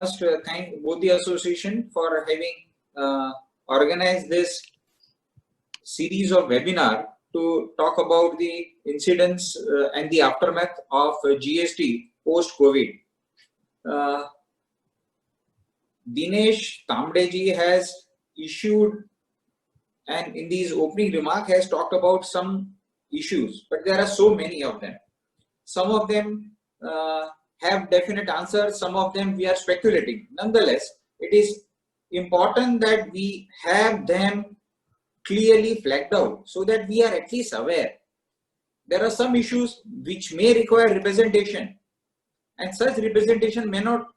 must thank both the association for having organized this series of webinar to talk about the incidents and the aftermath of GST post-COVID. Dinesh Tamdeji has issued and in these opening remarks has talked about some issues, but there are so many of them. Some of them have definite answers, some of them we are speculating. Nonetheless, it is important that we have them clearly flagged out so that we are at least aware. There are some issues which may require representation, and such representation may not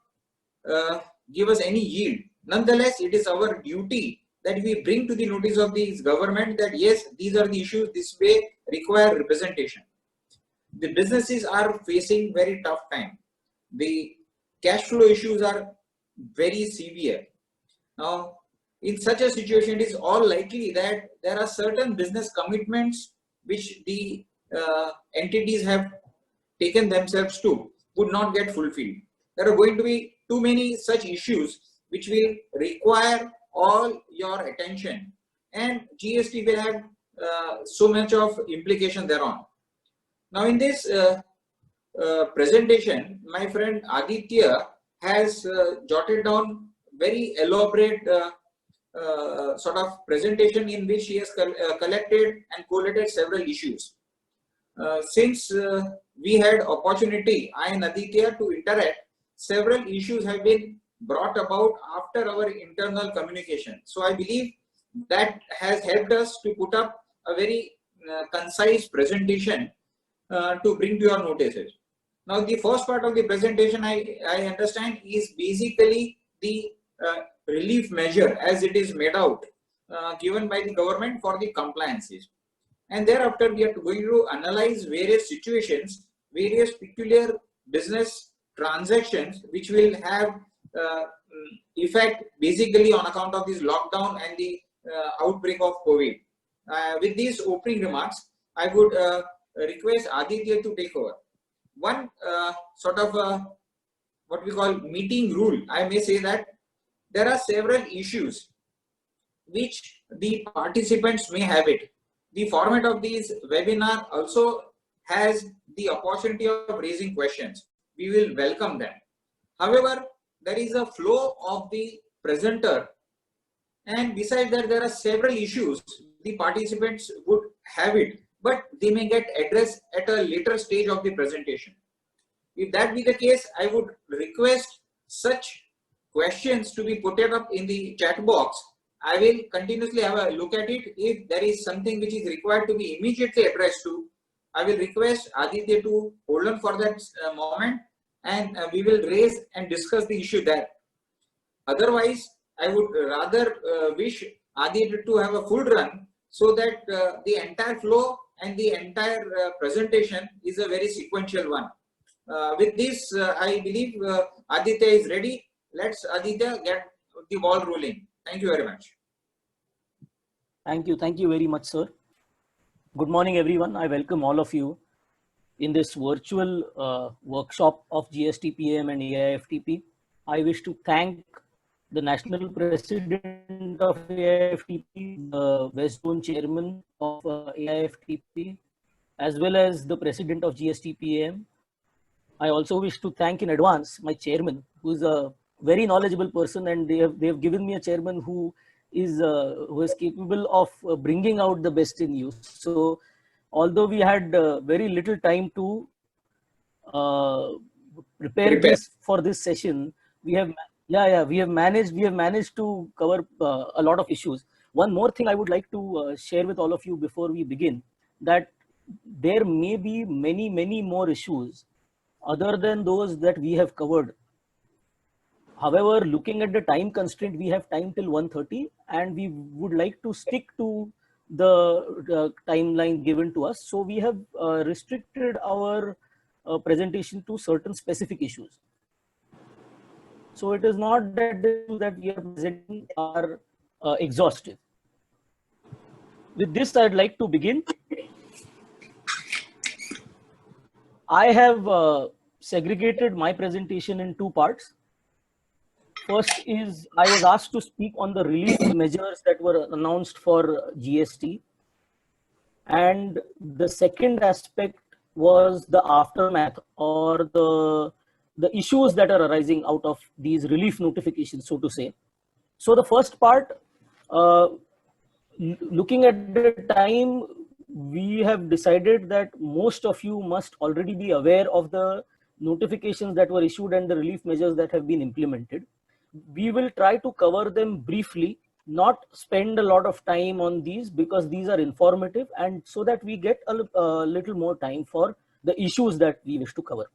give us any yield. Nonetheless, it is our duty that we bring to the notice of the government that yes, these are the issues, this way require representation. The businesses are facing very tough time. The cash flow issues are very severe. Now, in such a situation, it is all likely that there are certain business commitments which the entities have taken themselves to would not get fulfilled. There are going to be too many such issues which will require all your attention, and GST will have so much of implication thereon. Now, in this presentation, my friend Aditya has jotted down very elaborate sort of presentation in which he has collected and collated several issues. Since we had opportunity, I and Aditya, to interact, several issues have been brought about after our internal communication. So I believe that has helped us to put up a very concise presentation to bring to your notices. Now, the first part of the presentation, I understand, is basically the relief measure as it is made out, given by the government for the compliances. And thereafter, we are going to analyze various situations, various peculiar business transactions, which will have effect basically on account of this lockdown and the outbreak of COVID. With these opening remarks, I would request Aditya to take over. One sort of what we call meeting rule, I may say that there are several issues which the participants may have it. The format of these webinar also has the opportunity of raising questions. We will welcome them. However, there is a flow of the presenter, and besides that, there are several issues the participants would have it, but they may get addressed at a later stage of the presentation. If that be the case, I would request such questions to be put up in the chat box. I will continuously have a look at it. If there is something which is required to be immediately addressed to, I will request Aditya to hold on for that moment, and we will raise and discuss the issue there. Otherwise, I would rather wish Aditya to have a full run so that the entire flow and the entire presentation is a very sequential one. With this, I believe Aditya is ready. Let's Aditya get the ball rolling. Thank you very much. Thank you very much, sir. Good morning, everyone. I welcome all of you in this virtual workshop of GSTPM and AIFTP. I wish to thank the National President of AIFTP, the West Zone Chairman of AIFTP, as well as the President of GSTPM. I also wish to thank in advance my chairman, who is a very knowledgeable person, and they have given me a chairman who is capable of bringing out the best in you. So, although we had very little time to prepare this for this session, we have managed to cover a lot of issues. One more thing I would like to share with all of you before we begin, that there may be many more issues other than those that we have covered. However, looking at the time constraint, we have time till 1:30, and we would like to stick to the timeline given to us. So we have restricted our presentation to certain specific issues. So it is not that the issues that we are presenting are exhaustive. With this, I'd like to begin. I have segregated my presentation in two parts. First is I was asked to speak on the relief measures that were announced for GST. And the second aspect was the aftermath or the issues that are arising out of these relief notifications, so to say. So the first part, looking at the time, we have decided that most of you must already be aware of the notifications that were issued and the relief measures that have been implemented. We will try to cover them briefly, not spend a lot of time on these because these are informative, and so that we get a little more time for the issues that we wish to cover.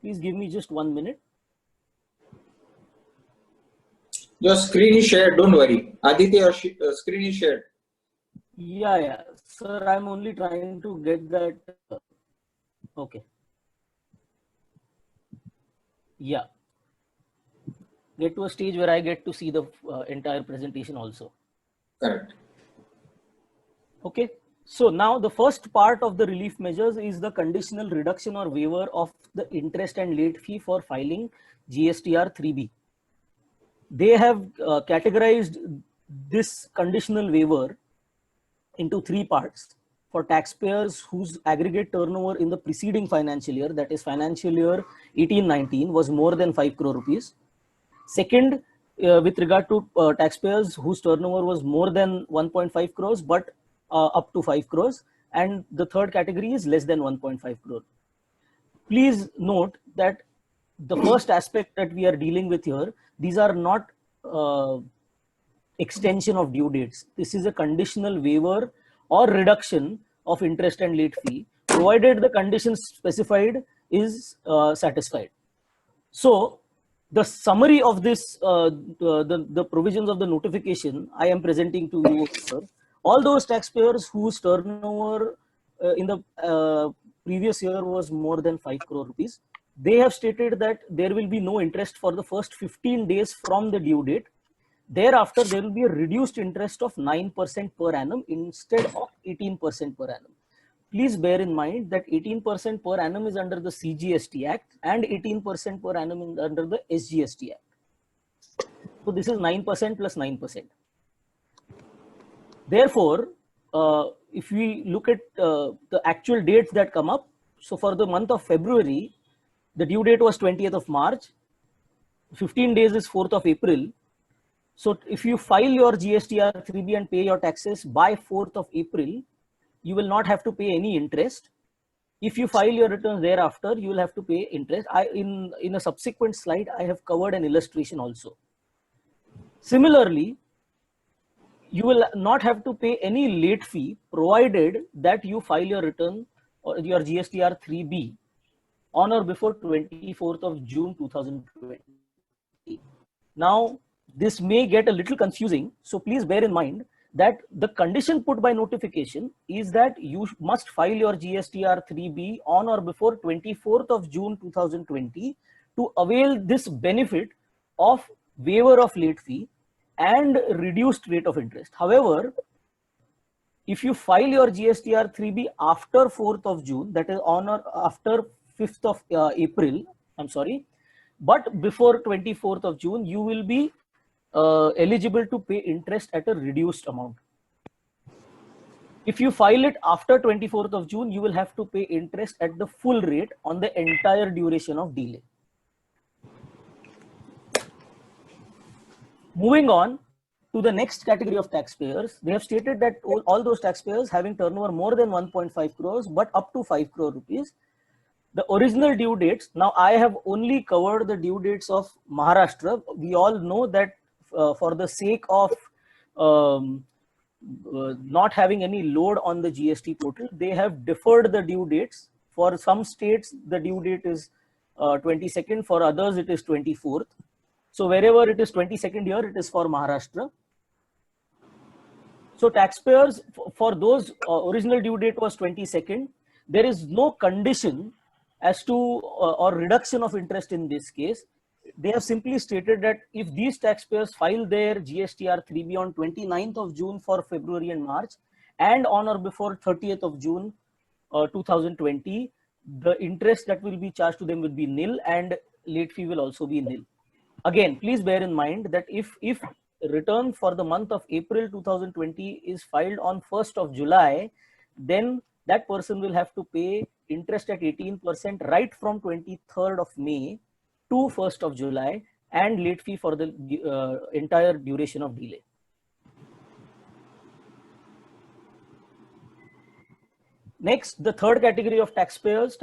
Please give me just 1 minute. Your screen is shared, don't worry. Aditya, your screen is shared. Yeah. Sir, I'm only trying to get that. Okay. Yeah. Get to a stage where I get to see the entire presentation also. Correct. Okay. So now the first part of the relief measures is the conditional reduction or waiver of the interest and late fee for filing GSTR 3B. They have categorized this conditional waiver into three parts for taxpayers whose aggregate turnover in the preceding financial year, that is financial year 18-19, was more than 5 crore rupees. Second, with regard to taxpayers whose turnover was more than 1.5 crores but up to 5 crores, and the third category is less than 1.5 crore. Please note that the first aspect that we are dealing with here, these are not extension of due dates. This is a conditional waiver or reduction of interest and late fee, provided the conditions specified is satisfied. So the summary of this, the provisions of the notification I am presenting to you, sir. All those taxpayers whose turnover in the previous year was more than 5 crore rupees, they have stated that there will be no interest for the first 15 days from the due date. Thereafter, there will be a reduced interest of 9% per annum instead of 18% per annum. Please bear in mind that 18% per annum is under the CGST Act and 18% per annum is under the SGST Act. So this is 9% plus 9%. Therefore, if we look at the actual dates that come up, so for the month of February, the due date was 20th of March, 15 days is 4th of April. So if you file your GSTR 3B and pay your taxes by 4th of April, you will not have to pay any interest. If you file your returns thereafter, you will have to pay interest. In a subsequent slide, I have covered an illustration also. Similarly, you will not have to pay any late fee provided that you file your return or your GSTR 3B on or before 24th of June 2020. Now, this may get a little confusing, so please bear in mind that the condition put by notification is that you must file your GSTR 3B on or before 24th of June 2020 to avail this benefit of waiver of late fee and reduced rate of interest. However, if you file your GSTR 3B after 4th of June, that is on or after 5th of April, I'm sorry, but before 24th of June, you will be eligible to pay interest at a reduced amount. If you file it after 24th of June, you will have to pay interest at the full rate on the entire duration of delay. Moving on to the next category of taxpayers, they have stated that all those taxpayers having turnover more than 1.5 crores but up to 5 crore rupees, the original due dates, now I have only covered the due dates of Maharashtra. We all know that for the sake of not having any load on the GST portal, they have deferred the due dates. For some states, the due date is 22nd, for others it is 24th. So wherever it is 22nd here, it is for Maharashtra. So taxpayers, for those original due date was 22nd, there is no condition as to or reduction of interest in this case. They have simply stated that if these taxpayers file their GSTR 3B on 29th of June for February and March and on or before 30th of June 2020, the interest that will be charged to them will be nil and late fee will also be nil. Again, please bear in mind that if return for the month of April 2020 is filed on 1st of July, then that person will have to pay interest at 18% right from 23rd of May to 1st of July and late fee for the entire duration of delay. Next, the third category of taxpayers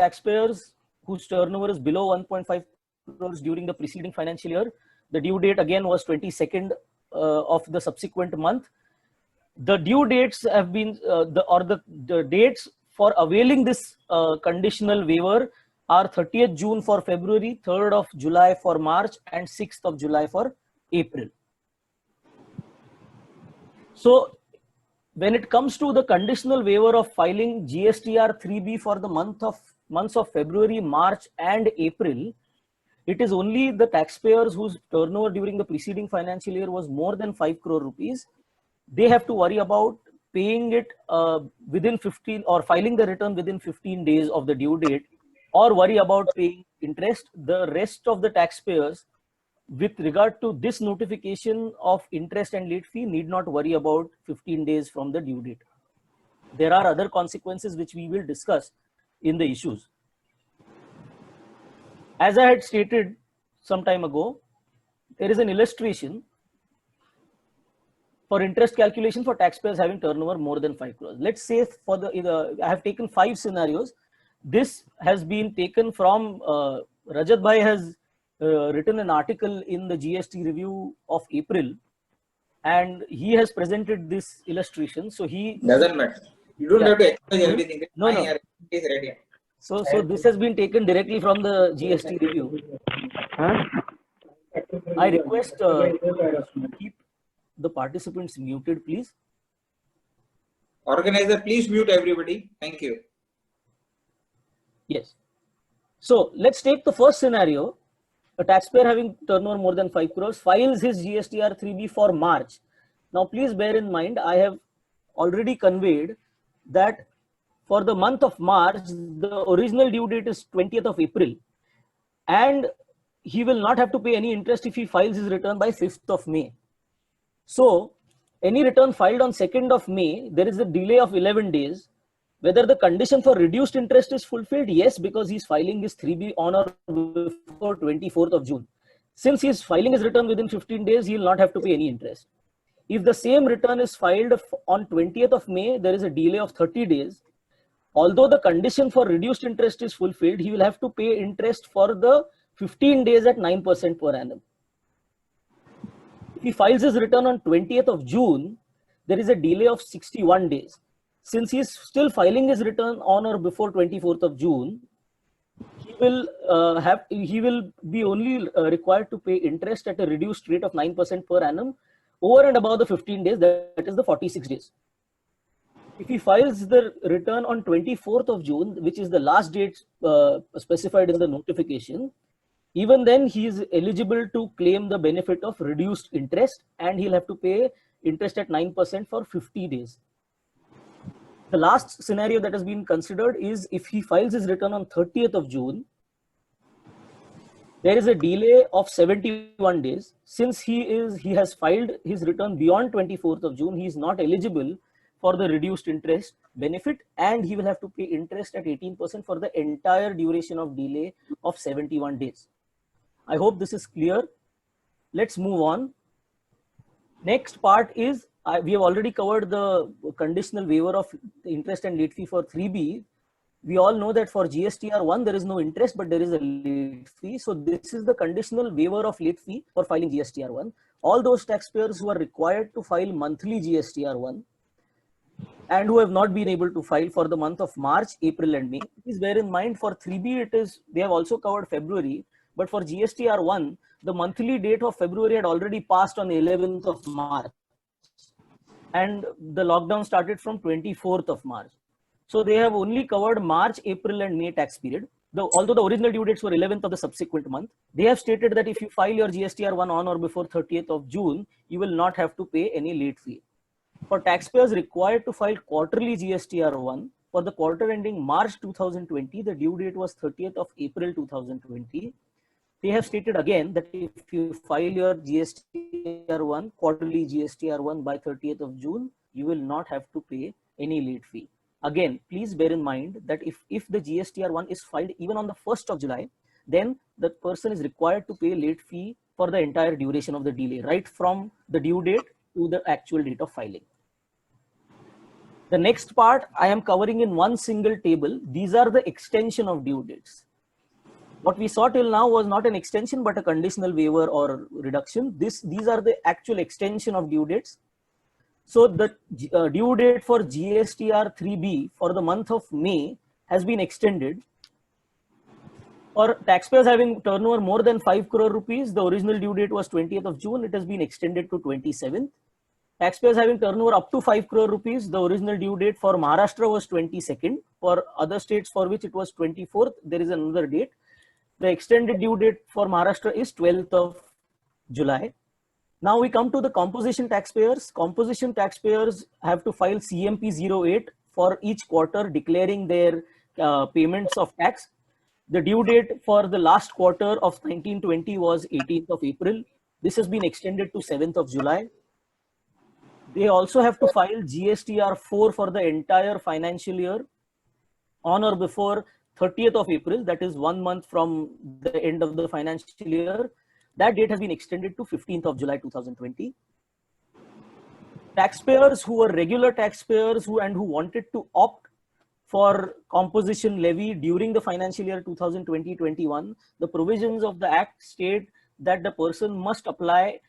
whose turnover is below 1.5 crores during the preceding financial year. The due date again was 22nd of the subsequent month. The due dates have been, the dates for availing this conditional waiver are 30th June for February, 3rd of July for March, and 6th of July for April. So, when it comes to the conditional waiver of filing GSTR 3B for the months of February, March, and April, it is only the taxpayers whose turnover during the preceding financial year was more than 5 crore rupees. They have to worry about paying it within 15 or filing the return within 15 days of the due date, or worry about paying interest. The rest of the taxpayers, with regard to this notification of interest and late fee, need not worry about 15 days from the due date. There are other consequences which we will discuss in the issues. As I had stated some time ago, there is an illustration for interest calculation for taxpayers having turnover more than 5 crores. Let's say for I have taken 5 scenarios. This has been taken from Rajat Bhai has written an article in the GST review of April, and he has presented this illustration. So he doesn't matter. You don't have to explain everything. No. It is ready. So this has been taken directly from the GST review. I request keep the participants muted, please. Organizer, please mute everybody. Thank you. Yes. So let's take the first scenario. A taxpayer having turnover more than 5 crores files his GSTR 3B for March. Now, please bear in mind, I have already conveyed that for the month of March, the original due date is 20th of April, and he will not have to pay any interest if he files his return by 5th of May. So, any return filed on 2nd of May, there is a delay of 11 days. Whether the condition for reduced interest is fulfilled? Yes, because he's filing his 3B on or before 24th of June. Since he's filing his return within 15 days, he will not have to pay any interest. If the same return is filed on 20th of May, there is a delay of 30 days. Although the condition for reduced interest is fulfilled, he will have to pay interest for the 15 days at 9% per annum. If he files his return on 20th of June, there is a delay of 61 days. Since he is still filing his return on or before 24th of June, he will be only required to pay interest at a reduced rate of 9% per annum over and above the 15 days, that is the 46 days. If he files the return on 24th of June, which is the last date specified in the notification, even then he is eligible to claim the benefit of reduced interest, and he'll have to pay interest at 9% for 50 days. The last scenario that has been considered is if he files his return on 30th of June, there is a delay of 71 days. Since he has filed his return beyond 24th of June, he is not eligible for the reduced interest benefit, and he will have to pay interest at 18% for the entire duration of delay of 71 days. I hope this is clear. Let's move on. Next part is, we have already covered the conditional waiver of interest and late fee for 3B. We all know that for GSTR 1, there is no interest, but there is a late fee. So this is the conditional waiver of late fee for filing GSTR 1. All those taxpayers who are required to file monthly GSTR 1 and who have not been able to file for the month of March, April, and May. Please bear in mind, for 3B, they have also covered February, but for GSTR 1, the monthly date of February had already passed on the 11th of March. And the lockdown started from 24th of March. So they have only covered March, April, and May tax period. Although the original due dates were 11th of the subsequent month, they have stated that if you file your GSTR 1 on or before 30th of June, you will not have to pay any late fee. For taxpayers required to file quarterly GSTR1 for the quarter ending March 2020, the due date was 30th of April 2020. They have stated again that if you file your GSTR1, quarterly GSTR1 by 30th of June, you will not have to pay any late fee. Again, please bear in mind that if the GSTR1 is filed even on the 1st of July, then the person is required to pay late fee for the entire duration of the delay, right from the due date to the actual date of filing. The next part I am covering in one single table. These are the extension of due dates. What we saw till now was not an extension, but a conditional waiver or reduction. These are the actual extension of due dates. So the due date for GSTR 3B for the month of May has been extended. For taxpayers having turnover more than 5 crore rupees, the original due date was 20th of June. It has been extended to 27th. Taxpayers having turnover up to 5 crore rupees, the original due date for Maharashtra was 22nd. For other states for which it was 24th, there is another date. The extended due date for Maharashtra is 12th of July. Now we come to the composition taxpayers. Composition taxpayers have to file CMP 08 for each quarter declaring their payments of tax. The due date for the last quarter of 1920 was 18th of April. This has been extended to 7th of July. They also have to file GSTR 4 for the entire financial year on or before 30th of April, that is 1 month from the end of the financial year. That date has been extended to 15th of July 2020. Taxpayers who were regular taxpayers who wanted to opt for composition levy during the financial year 2020-21, the provisions of the Act state that the person must apply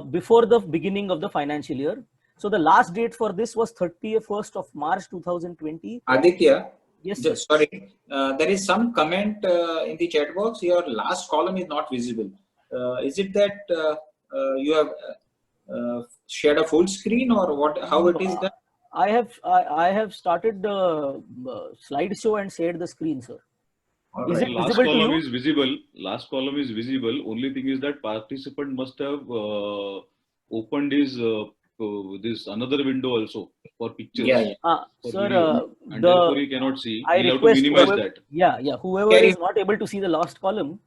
before the beginning of the financial year. So the last date for this was 31st of March 2020. Aditya, Yes, just, sorry, there is some comment in the chat box. Your last column is not visible. Is it that you have shared a full screen, or what? How it is done? I have started the slideshow and shared the screen, sir. All Is right. it Last visible to column you? is visible. Last column is visible. Only thing is that participant must have opened his this another window also for pictures. Yeah, yeah. For Sir, video, and therefore you cannot see. I You'll have to request minimize whoever, that. yeah, whoever Carry is not able to see the last column,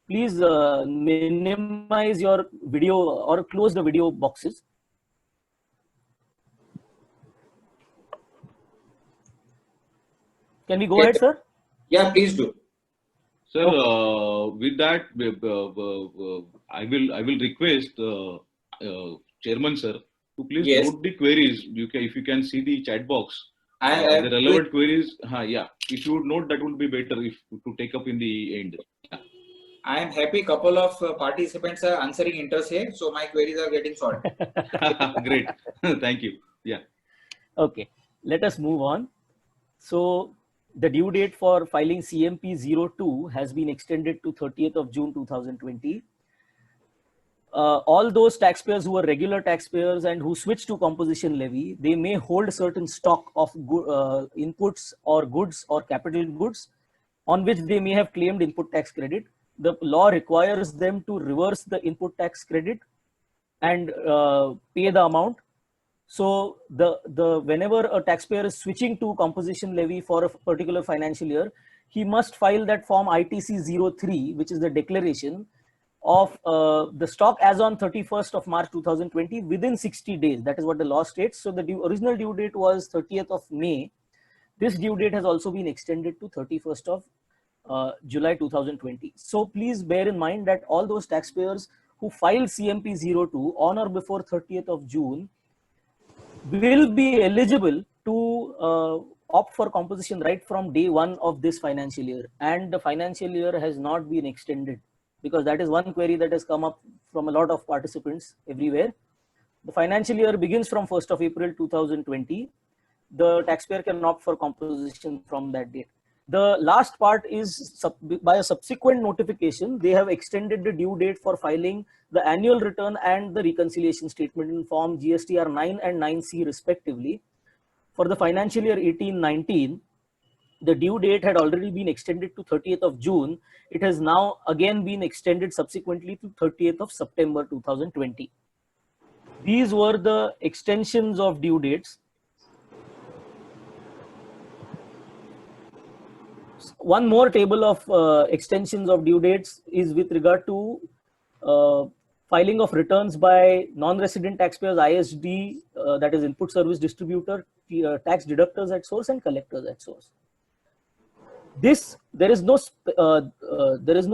please minimize your video or close the video boxes. Can we go ahead, sir? Yeah, please do. Sir, Okay. with that, I will request Chairman sir to please Yes. note the queries. If you can see the chat box, I the relevant queries. Yeah, if you would note, that would be better if to take up in the end. I am happy. Couple of participants are answering inter-se, so my queries are getting solved. Great, thank you. Yeah. Okay, let us move on. So the due date for filing CMP 02 has been extended to 30th of June 2020. All those taxpayers who are regular taxpayers and who switch to composition levy, they may hold certain stock of inputs or goods or capital goods on which they may have claimed input tax credit. The law requires them to reverse the input tax credit and pay the amount. So whenever a taxpayer is switching to composition levy for a particular financial year, he must file that form ITC 03, which is the declaration of the stock as on 31st of March 2020 within 60 days. That is what the law states. So the original due date was 30th of May. This due date has also been extended to 31st of July 2020. So please bear in mind that all those taxpayers who file CMP 02 on or before 30th of June will be eligible to opt for composition right from day one of this financial year, and the financial year has not been extended, because that is one query that has come up from a lot of participants everywhere. The financial year begins from 1st of April 2020. The taxpayer can opt for composition from that date. The last part is by a subsequent notification, they have extended the due date for filing the annual return and the reconciliation statement in form GSTR 9 and 9C respectively. For the financial year 18-19, the due date had already been extended to 30th of June. It has now again been extended subsequently to 30th of September 2020. These were the extensions of due dates. One more table of extensions of due dates is with regard to filing of returns by non-resident taxpayers, ISD, that is input service distributor, tax deductors at source and collectors at source. This there is no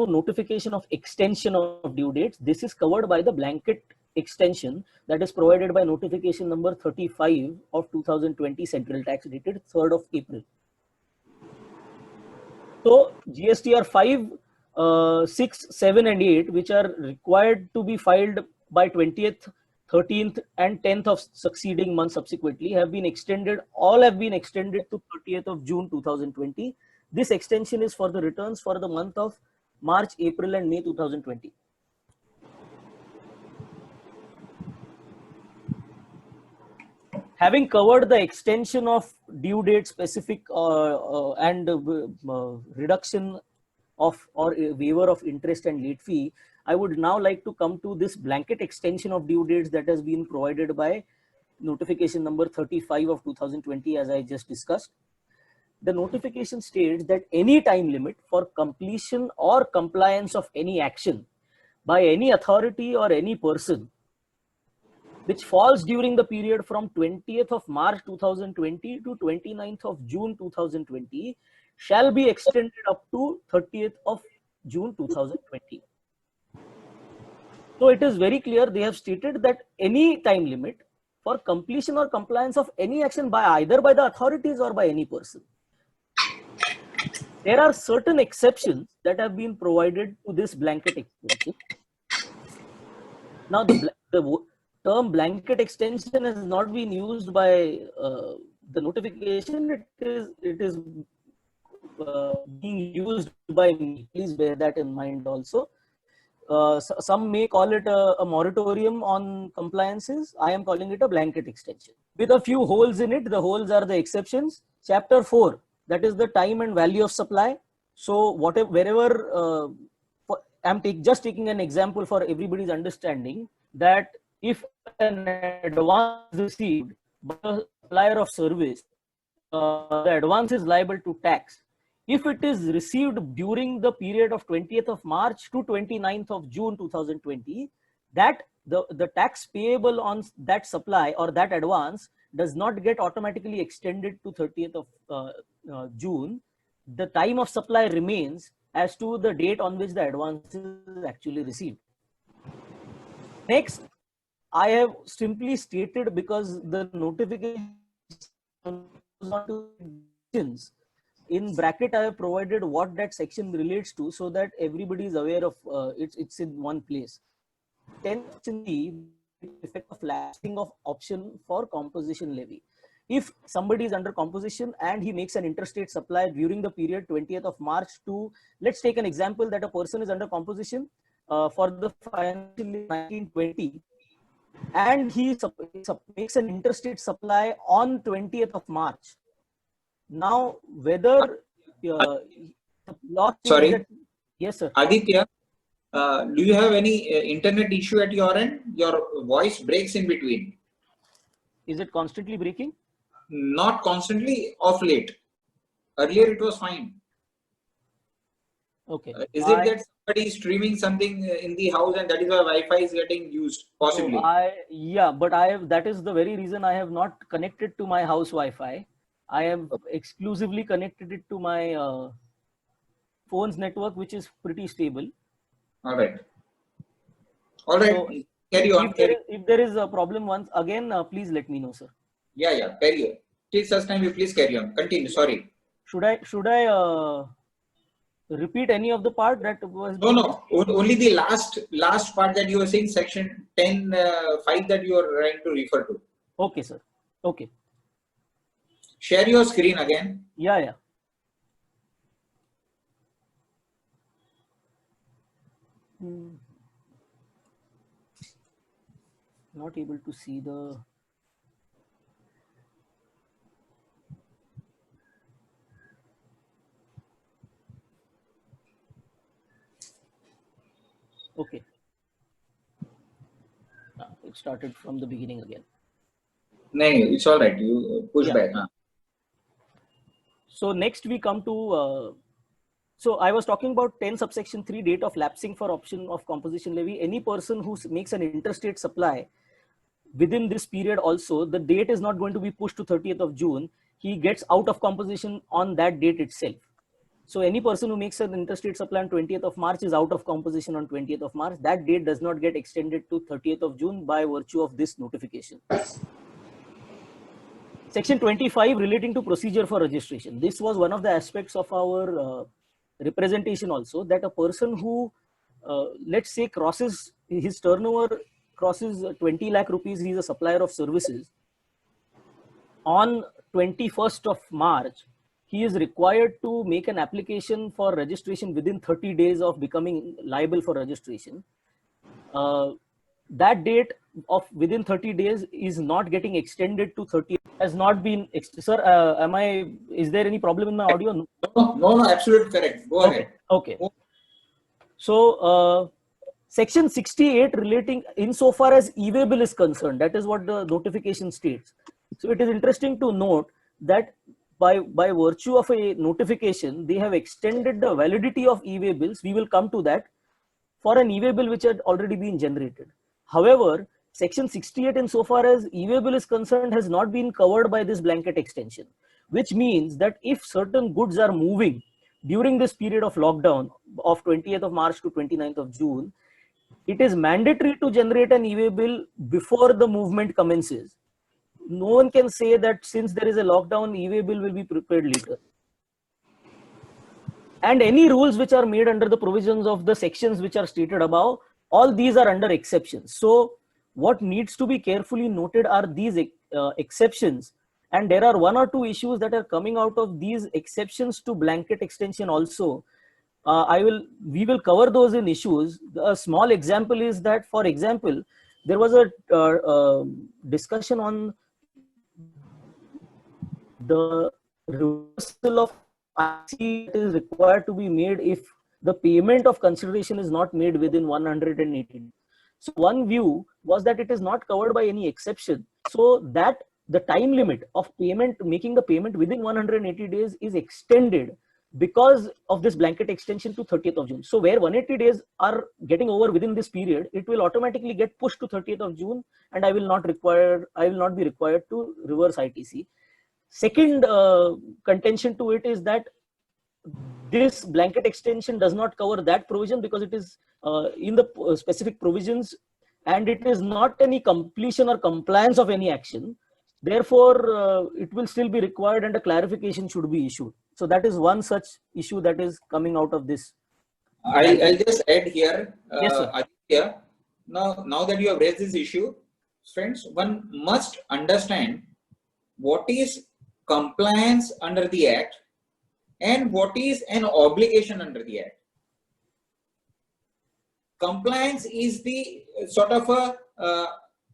notification of extension of due dates. This is covered by the blanket extension that is provided by notification number 35 of 2020 central tax dated 3rd of April. So GSTR 5, 6, 7 and 8, which are required to be filed by 20th, 13th and 10th of succeeding month subsequently have been extended. All have been extended to 30th of June 2020. This extension is for the returns for the month of March, April and May 2020. Having covered the extension of due date specific and reduction of or waiver of interest and late fee, I would now like to come to this blanket extension of due dates that has been provided by notification number 35 of 2020, as I just discussed. The notification states that any time limit for completion or compliance of any action by any authority or any person which falls during the period from 20th of March 2020 to 29th of June 2020 shall be extended up to 30th of June 2020. So it is very clear, they have stated that any time limit for completion or compliance of any action by either by the authorities or by any person. There are certain exceptions that have been provided to this blanket extension. Now the term blanket extension has not been used by the notification. It is being used by me. Please bear that in mind also. Some may call it a moratorium on compliances. I am calling it a blanket extension with a few holes in it. The holes are the exceptions. Chapter 4, that is the time and value of supply. So whatever, wherever I'm just taking an example for everybody's understanding, that if an advance received by a supplier of service, the advance is liable to tax. If it is received during the period of 20th of March to 29th of June 2020, that the tax payable on that supply or that advance does not get automatically extended to 30th of June. The time of supply remains as to the date on which the advance is actually received. Next, I have simply stated, because the notification in bracket I have provided what that section relates to, so that everybody is aware of it's in one place. 10 effect of lapsing of option for composition levy. If somebody is under composition and he makes an interstate supply during the period 20th of March to, let's take an example that a person is under composition for the financial year 1920, and he makes an interstate supply on 20th of March. Now, whether Sorry. that, yes, sir. Aditya, do you have any internet issue at your end? Your voice breaks in between. Is it constantly breaking? Not constantly, off late. Earlier it was fine. Okay. Is it that somebody is streaming something in the house and that is why Wi-Fi is getting used? Possibly. No, yeah, but that is the very reason I have not connected to my house Wi-Fi. I have exclusively connected it to my phone's network, which is pretty stable. All right. All right. So, carry on. If there is a problem once again, please let me know, sir. Yeah. Carry on. Till such time you please carry on. Continue. Sorry. Should I repeat any of the part that was? No. Only the last part that you were saying, section 10, 5 that you are trying to refer to. Okay, sir. Okay. Share your screen again. Yeah. Not able to see the. Okay. started from the beginning again. No, it's all right. You push Yeah. back. Huh? So next we come to, so I was talking about 10 subsection 3 date of lapsing for option of composition levy. Any person who makes an interstate supply within this period also, the date is not going to be pushed to 30th of June. He gets out of composition on that date itself. So any person who makes an interstate supply on 20th of March is out of composition on 20th of March. That date does not get extended to 30th of June by virtue of this notification. Section 25 relating to procedure for registration. This was one of the aspects of our representation also, that a person who, let's say, crosses his turnover, crosses 20 lakh rupees, he is a supplier of services. On 21st of March, he is required to make an application for registration within 30 days of becoming liable for registration. That date of within 30 days is not getting extended to 30, has not been, sir, is there any problem in my audio? No, absolutely correct. Go ahead. Okay. So, section 68 relating insofar as e-waybill is concerned, that is what the notification states. So it is interesting to note that by virtue of a notification, they have extended the validity of e-waybills. We will come to that, for an e-waybill which had already been generated. However, section 68 insofar as e-waybill is concerned has not been covered by this blanket extension, which means that if certain goods are moving during this period of lockdown of 20th of March to 29th of June, it is mandatory to generate an e-waybill before the movement commences. No one can say that since there is a lockdown, e-waybill will be prepared later. And any rules which are made under the provisions of the sections which are stated above, all these are under exceptions. So what needs to be carefully noted are these exceptions. And there are one or two issues that are coming out of these exceptions to blanket extension also. We will cover those in issues. A small example is that, for example, there was a discussion on the reversal of IC is required to be made if the payment of consideration is not made within 180 days. So one view was that it is not covered by any exception, so that the time limit of payment, making the payment within 180 days is extended because of this blanket extension to 30th of June. So where 180 days are getting over within this period, it will automatically get pushed to 30th of June, and I will not be required to reverse ITC. Second contention to it is that this blanket extension does not cover that provision because it is in the specific provisions, and it is not any completion or compliance of any action. Therefore, it will still be required and a clarification should be issued. So that is one such issue that is coming out of this. I'll just add here, Yes, sir. Aditya, now that you have raised this issue, friends, one must understand what is compliance under the Act and what is an obligation under the Act. Compliance is the sort of a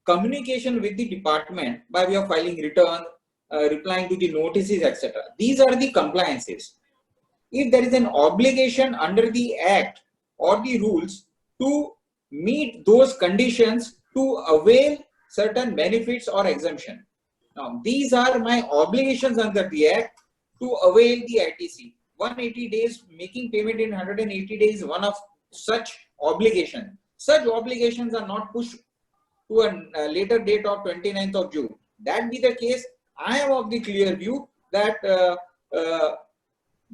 communication with the department by way of filing return, replying to the notices, etc. These are the compliances. If there is an obligation under the Act or the rules to meet those conditions to avail certain benefits or exemption. Now, these are my obligations under the Act to avail the ITC. 180 days, making payment in 180 days, one of such obligation. Such obligations are not pushed to a later date of 29th of June. That be the case, I am of the clear view that the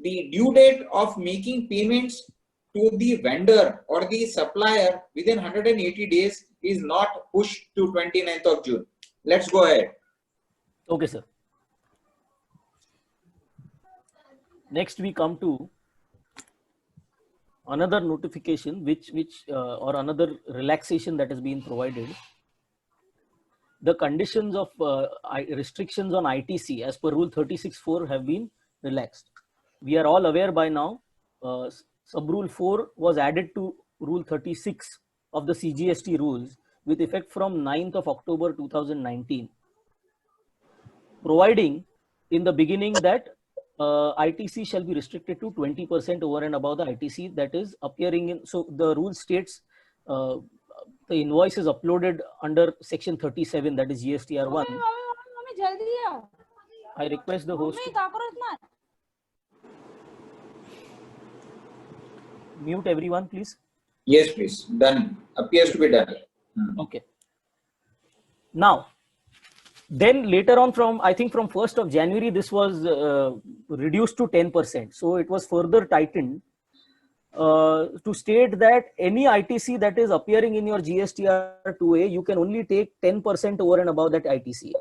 due date of making payments to the vendor or the supplier within 180 days is not pushed to 29th of June. Let's go ahead. Okay, sir. Next, we come to another notification, or another relaxation that has been provided. The conditions of restrictions on ITC as per Rule 36(4) have been relaxed. We are all aware by now, Sub-Rule 4 was added to Rule 36 of the CGST rules with effect from 9th of October 2019, providing in the beginning that ITC shall be restricted to 20% over and above the ITC that is appearing in. So the rule states the invoice is uploaded under section 37, that is GSTR1. Mummy जल्दी आओ I request the host mummy to का करो इतना mute everyone, please. Yes, please. Done. Appears to be done. Okay. Now, then later on, from I think from 1st of January, this was reduced to 10%. So it was further tightened to state that any ITC that is appearing in your GSTR2A, you can only take 10% over and above that ITC.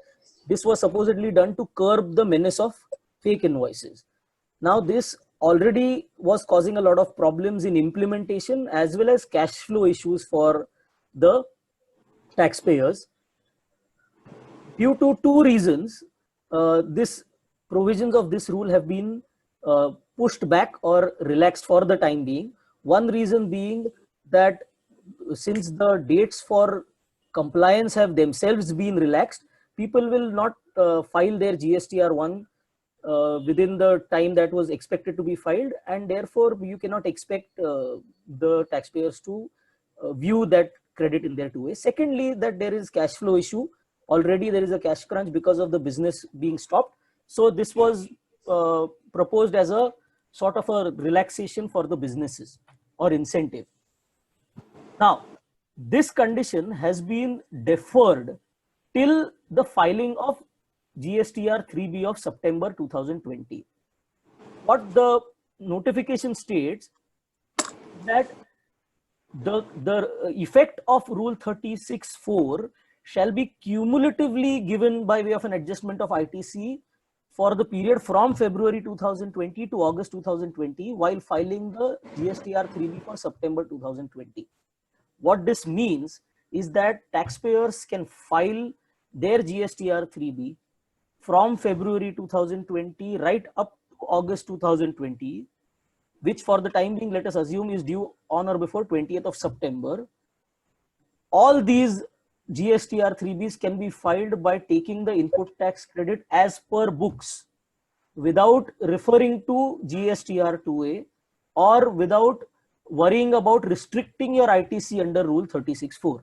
This was supposedly done to curb the menace of fake invoices. Now, this already was causing a lot of problems in implementation as well as cash flow issues for the taxpayers. Due to two reasons, this provisions of this rule have been pushed back or relaxed for the time being. One reason being that since the dates for compliance have themselves been relaxed, people will not file their GSTR1 within the time that was expected to be filed, and therefore you cannot expect the taxpayers to view that credit in their 2A. Secondly, that there is cash flow issue. Already there is a cash crunch because of the business being stopped. So this was proposed as a sort of a relaxation for the businesses or incentive. Now, this condition has been deferred till the filing of GSTR 3B of September 2020. What the notification states that the effect of Rule 36(4) shall be cumulatively given by way of an adjustment of ITC for the period from February 2020 to August 2020 while filing the GSTR 3B for September 2020. What this means is that taxpayers can file their GSTR 3B from February 2020 right up to August 2020, which for the time being, let us assume, is due on or before 20th of September. All these GSTR 3Bs can be filed by taking the input tax credit as per books without referring to GSTR 2A or without worrying about restricting your ITC under Rule 36(4).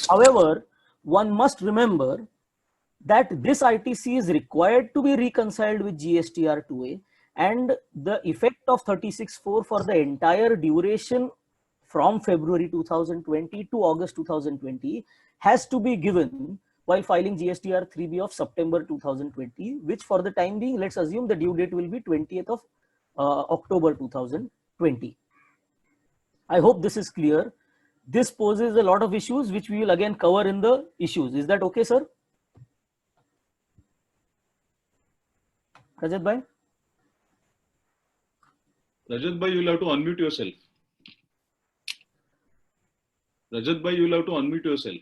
However, one must remember that this ITC is required to be reconciled with GSTR 2A, and the effect of 36(4) for the entire duration from February 2020 to August 2020 has to be given while filing GSTR 3B of September 2020, which for the time being, let's assume the due date will be 20th of October 2020. I hope this is clear. This poses a lot of issues which we will again cover in the issues. Is that okay, sir? Rajat bhai? Rajat bhai, you will have to unmute yourself. Rajat bhai, you will have to unmute yourself.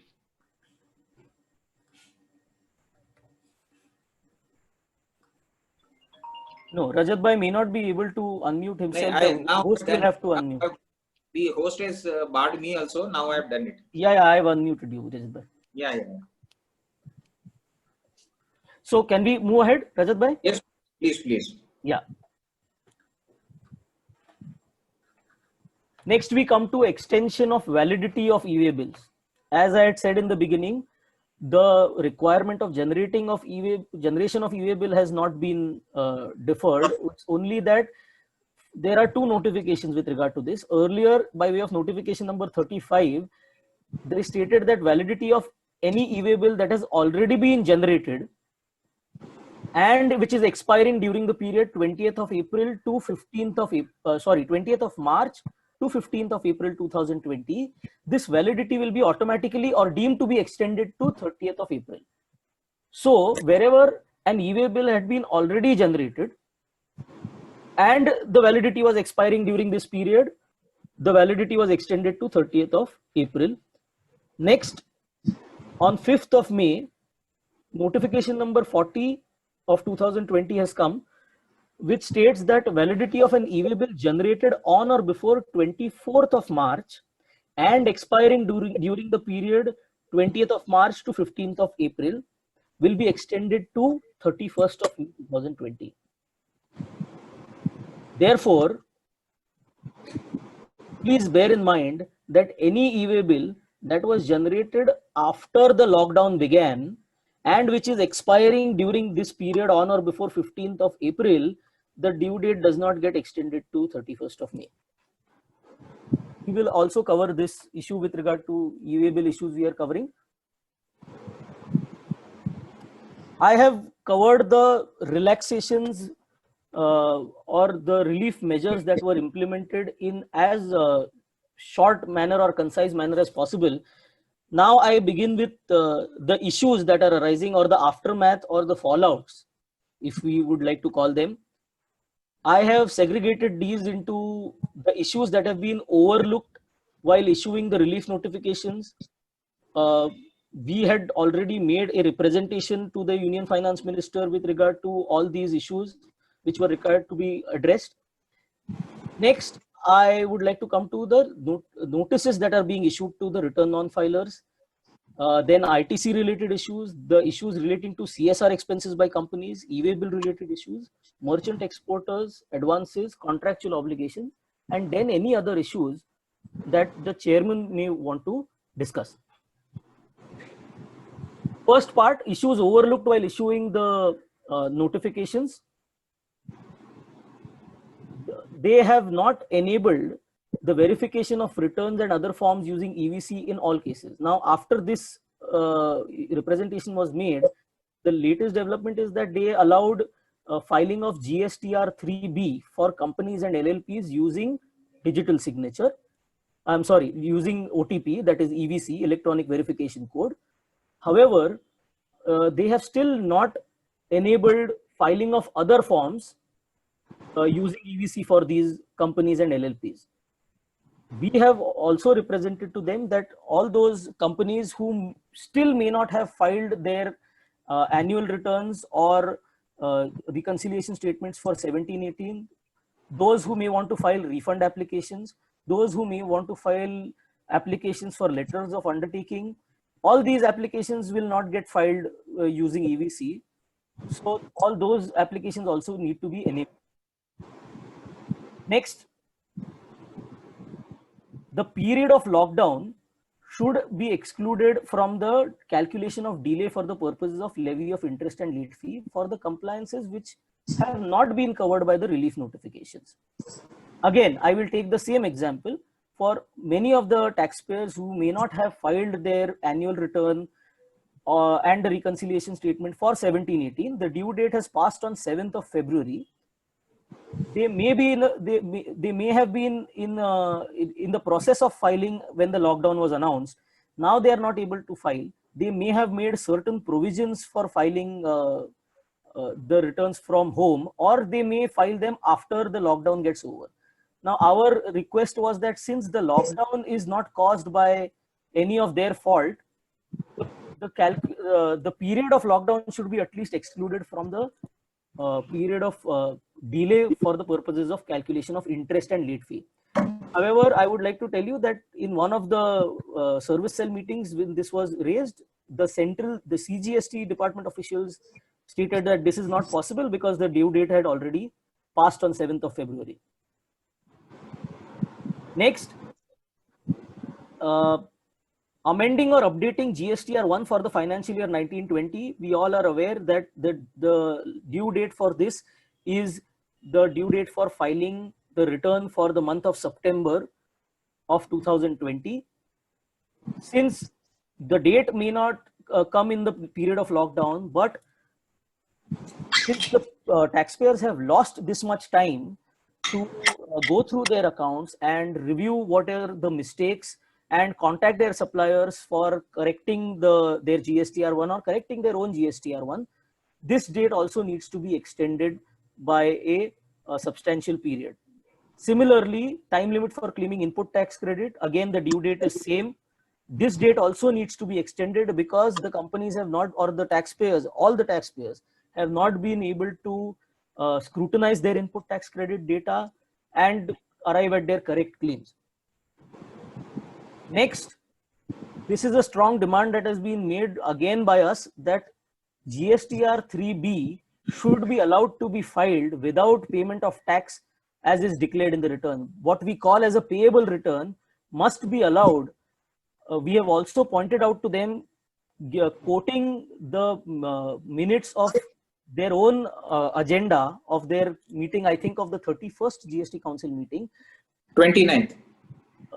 No, Rajat bhai may not be able to unmute himself. The host will have to unmute. The host has barred me also. Now I have done it. Yeah, I have unmuted you, Rajat bhai. Yeah. So can we move ahead, Rajat bhai? Yes, please. Yeah. Next, we come to extension of validity of e-way bills. As I had said in the beginning, the requirement of generation of e-way bill has not been deferred. It's only that there are two notifications with regard to this. Earlier, by way of notification number 35, they stated that validity of any e-way bill that has already been generated and which is expiring during the period 20th of April to 15th of 20th of March to 15th of April 2020, this validity will be automatically or deemed to be extended to 30th of April. So wherever an e-way bill had been already generated and the validity was expiring during this period, the validity was extended to 30th of April. Next, on 5th of May, notification number 40 of 2020 has come, which states that validity of an e-way bill generated on or before 24th of March and expiring during the period 20th of March to 15th of April will be extended to 31st of May 2020. Therefore, please bear in mind that any e-way bill that was generated after the lockdown began and which is expiring during this period on or before 15th of April, the due date does not get extended to 31st of May. We will also cover this issue with regard to UA bill issues we are covering. I have covered the relaxations or the relief measures that were implemented in as short manner or concise manner as possible. Now I begin with the issues that are arising or the aftermath or the fallouts, if we would like to call them. I have segregated these into the issues that have been overlooked while issuing the relief notifications. We had already made a representation to the Union Finance Minister with regard to all these issues which were required to be addressed. Next, I would like to come to the notices that are being issued to the return non-filers. Then ITC related issues, the issues relating to CSR expenses by companies, e-way bill related issues, merchant exporters, advances, contractual obligations, and then any other issues that the chairman may want to discuss. First part, issues overlooked while issuing the notifications. They have not enabled the verification of returns and other forms using EVC in all cases. Now, after this representation was made, the latest development is that they allowed filing of GSTR 3B for companies and LLPs using digital signature. I'm sorry, using OTP, that is EVC, electronic verification code. However, they have still not enabled filing of other forms using EVC for these companies and LLPs. We have also represented to them that all those companies who still may not have filed their annual returns or reconciliation statements for 17-18, those who may want to file refund applications, those who may want to file applications for letters of undertaking, all these applications will not get filed using EVC. So all those applications also need to be enabled. Next, the period of lockdown should be excluded from the calculation of delay for the purposes of levy of interest and late fee for the compliances which have not been covered by the relief notifications. Again, I will take the same example for many of the taxpayers who may not have filed their annual return and the reconciliation statement for 17-18. The due date has passed on 7th of February. They may be they may have been in the process of filing when the lockdown was announced. Now they are not able to file. They may have made certain provisions for filing the returns from home, or they may file them after the lockdown gets over. Now our request was that since the lockdown is not caused by any of their fault, the period of lockdown should be at least excluded from the period of delay for the purposes of calculation of interest and late fee. However, I would like to tell you that in one of the service cell meetings when this was raised, the CGST department officials stated that this is not possible because the due date had already passed on 7th of February. Next, amending or updating GSTR 1 for the financial year 1920. We all are aware that the due date for this is the due date for filing the return for the month of September of 2020. Since the date may not come in the period of lockdown, but since the taxpayers have lost this much time to go through their accounts and review what are the mistakes and contact their suppliers for correcting their GSTR 1 or correcting their own GSTR 1, this date also needs to be extended by a substantial period. Similarly, time limit for claiming input tax credit, again the due date is same. This date also needs to be extended because the companies have not, or the taxpayers, all the taxpayers have not been able to scrutinize their input tax credit data and arrive at their correct claims. Next, this is a strong demand that has been made again by us that GSTR 3B should be allowed to be filed without payment of tax as is declared in the return. What we call as a payable return must be allowed we have also pointed out to them, quoting the minutes of their own agenda of their meeting, I think of the 31st GST Council meeting. 29th.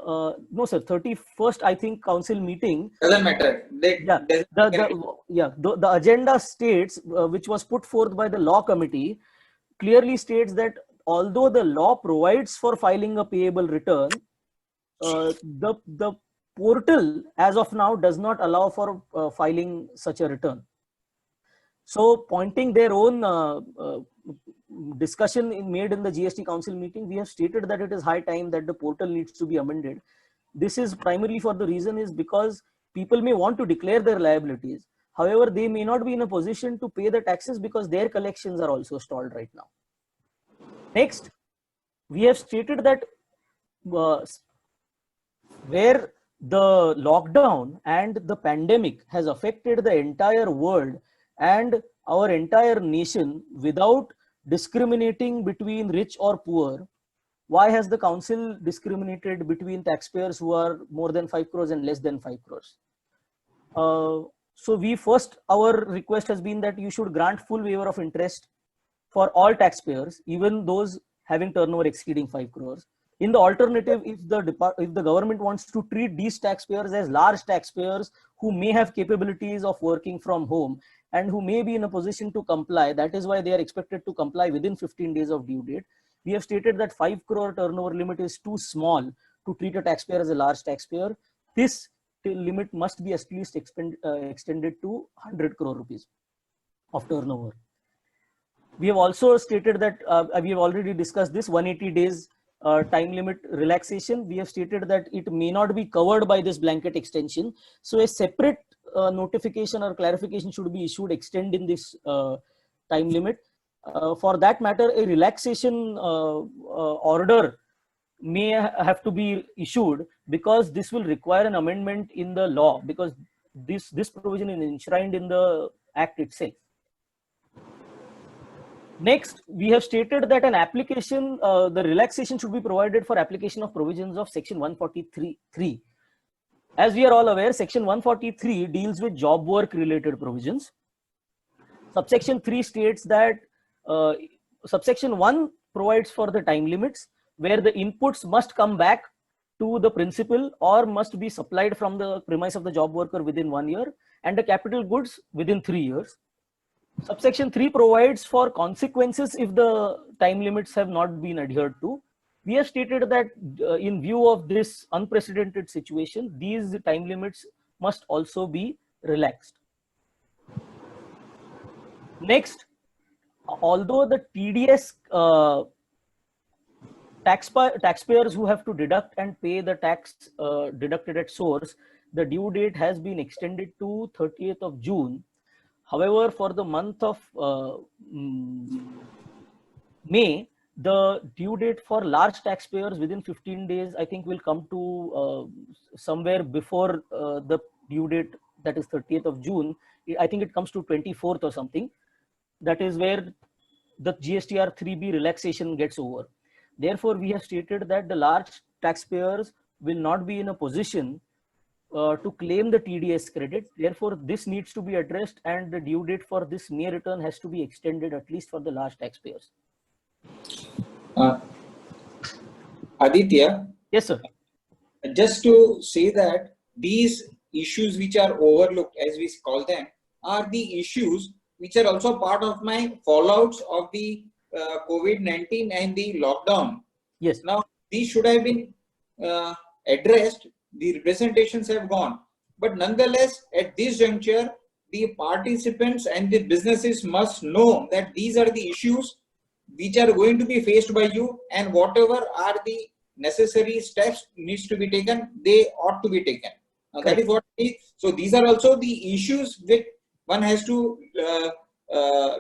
No, sir, 31st, I think, council meeting. Doesn't matter. Yeah, the agenda states, which was put forth by the law committee, clearly states that although the law provides for filing a payable return, the portal as of now does not allow for filing such a return. So, pointing their own discussion made in the GST Council meeting, we have stated that it is high time that the portal needs to be amended. This is primarily for the reason is because people may want to declare their liabilities. However, they may not be in a position to pay the taxes because their collections are also stalled right now. Next, we have stated that where the lockdown and the pandemic has affected the entire world and our entire nation without discriminating between rich or poor, why has the council discriminated between taxpayers who are more than 5 crores and less than 5 crores? So our request has been that you should grant full waiver of interest for all taxpayers, even those having turnover exceeding 5 crores. In the alternative, if the government wants to treat these taxpayers as large taxpayers who may have capabilities of working from home and who may be in a position to comply, that is why they are expected to comply within 15 days of due date. We have stated that 5 crore turnover limit is too small to treat a taxpayer as a large taxpayer. This limit must be at least extended to 100 crore rupees of turnover. We have also stated that we have already discussed this 180 days time limit relaxation. We have stated that it may not be covered by this blanket extension. So a separate notification or clarification should be issued extending this time limit. For that matter, a relaxation order may have to be issued because this will require an amendment in the law because this provision is enshrined in the act itself. Next, we have stated that an application, the relaxation should be provided for application of provisions of section 143(3). As we are all aware, section 143 deals with job work related provisions. Subsection 3 states that subsection 1 provides for the time limits where the inputs must come back to the principal or must be supplied from the premise of the job worker within 1 year and the capital goods within 3 years. Subsection 3 provides for consequences if the time limits have not been adhered to. We have stated that in view of this unprecedented situation, these time limits must also be relaxed. Next, although the TDS taxpayers who have to deduct and pay the tax deducted at source, the due date has been extended to 30th of June. However, for the month of May, the due date for large taxpayers within 15 days, I think will come to somewhere before the due date, that is 30th of June. I think it comes to 24th or something. That is where the GSTR 3B relaxation gets over. Therefore, we have stated that the large taxpayers will not be in a position to claim the TDS credit. Therefore, this needs to be addressed and the due date for this May return has to be extended at least for the large taxpayers. Aditya, Yes, sir. just to say that these issues which are overlooked, as we call them, are the issues which are also part of my fallouts of the COVID-19 and the lockdown. Yes. Now, these should have been addressed. The representations have gone. But nonetheless, at this juncture, the participants and the businesses must know that these are the issues which are going to be faced by you, and whatever are the necessary steps needs to be taken, they ought to be taken. That is what it is. So these are also the issues which one has to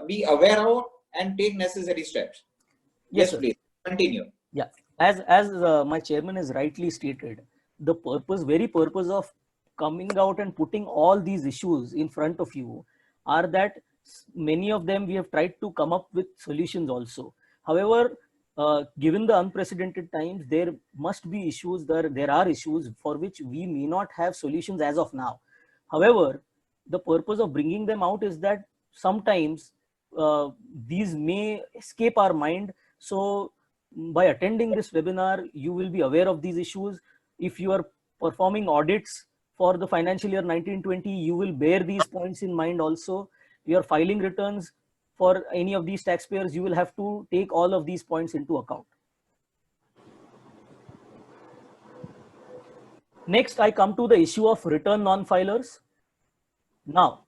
be aware of and take necessary steps. Yes, sir. Please continue. Yeah, as my chairman has rightly stated, the very purpose of coming out and putting all these issues in front of you are that many of them we have tried to come up with solutions also. However, given the unprecedented times, there must be issues, there are issues for which we may not have solutions as of now. However, the purpose of bringing them out is that sometimes these may escape our mind. So by attending this webinar, you will be aware of these issues. If you are performing audits for the financial year 1920, you will bear these points in mind also. You are filing returns for any of these taxpayers, you will have to take all of these points into account. Next, I come to the issue of return non-filers. Now,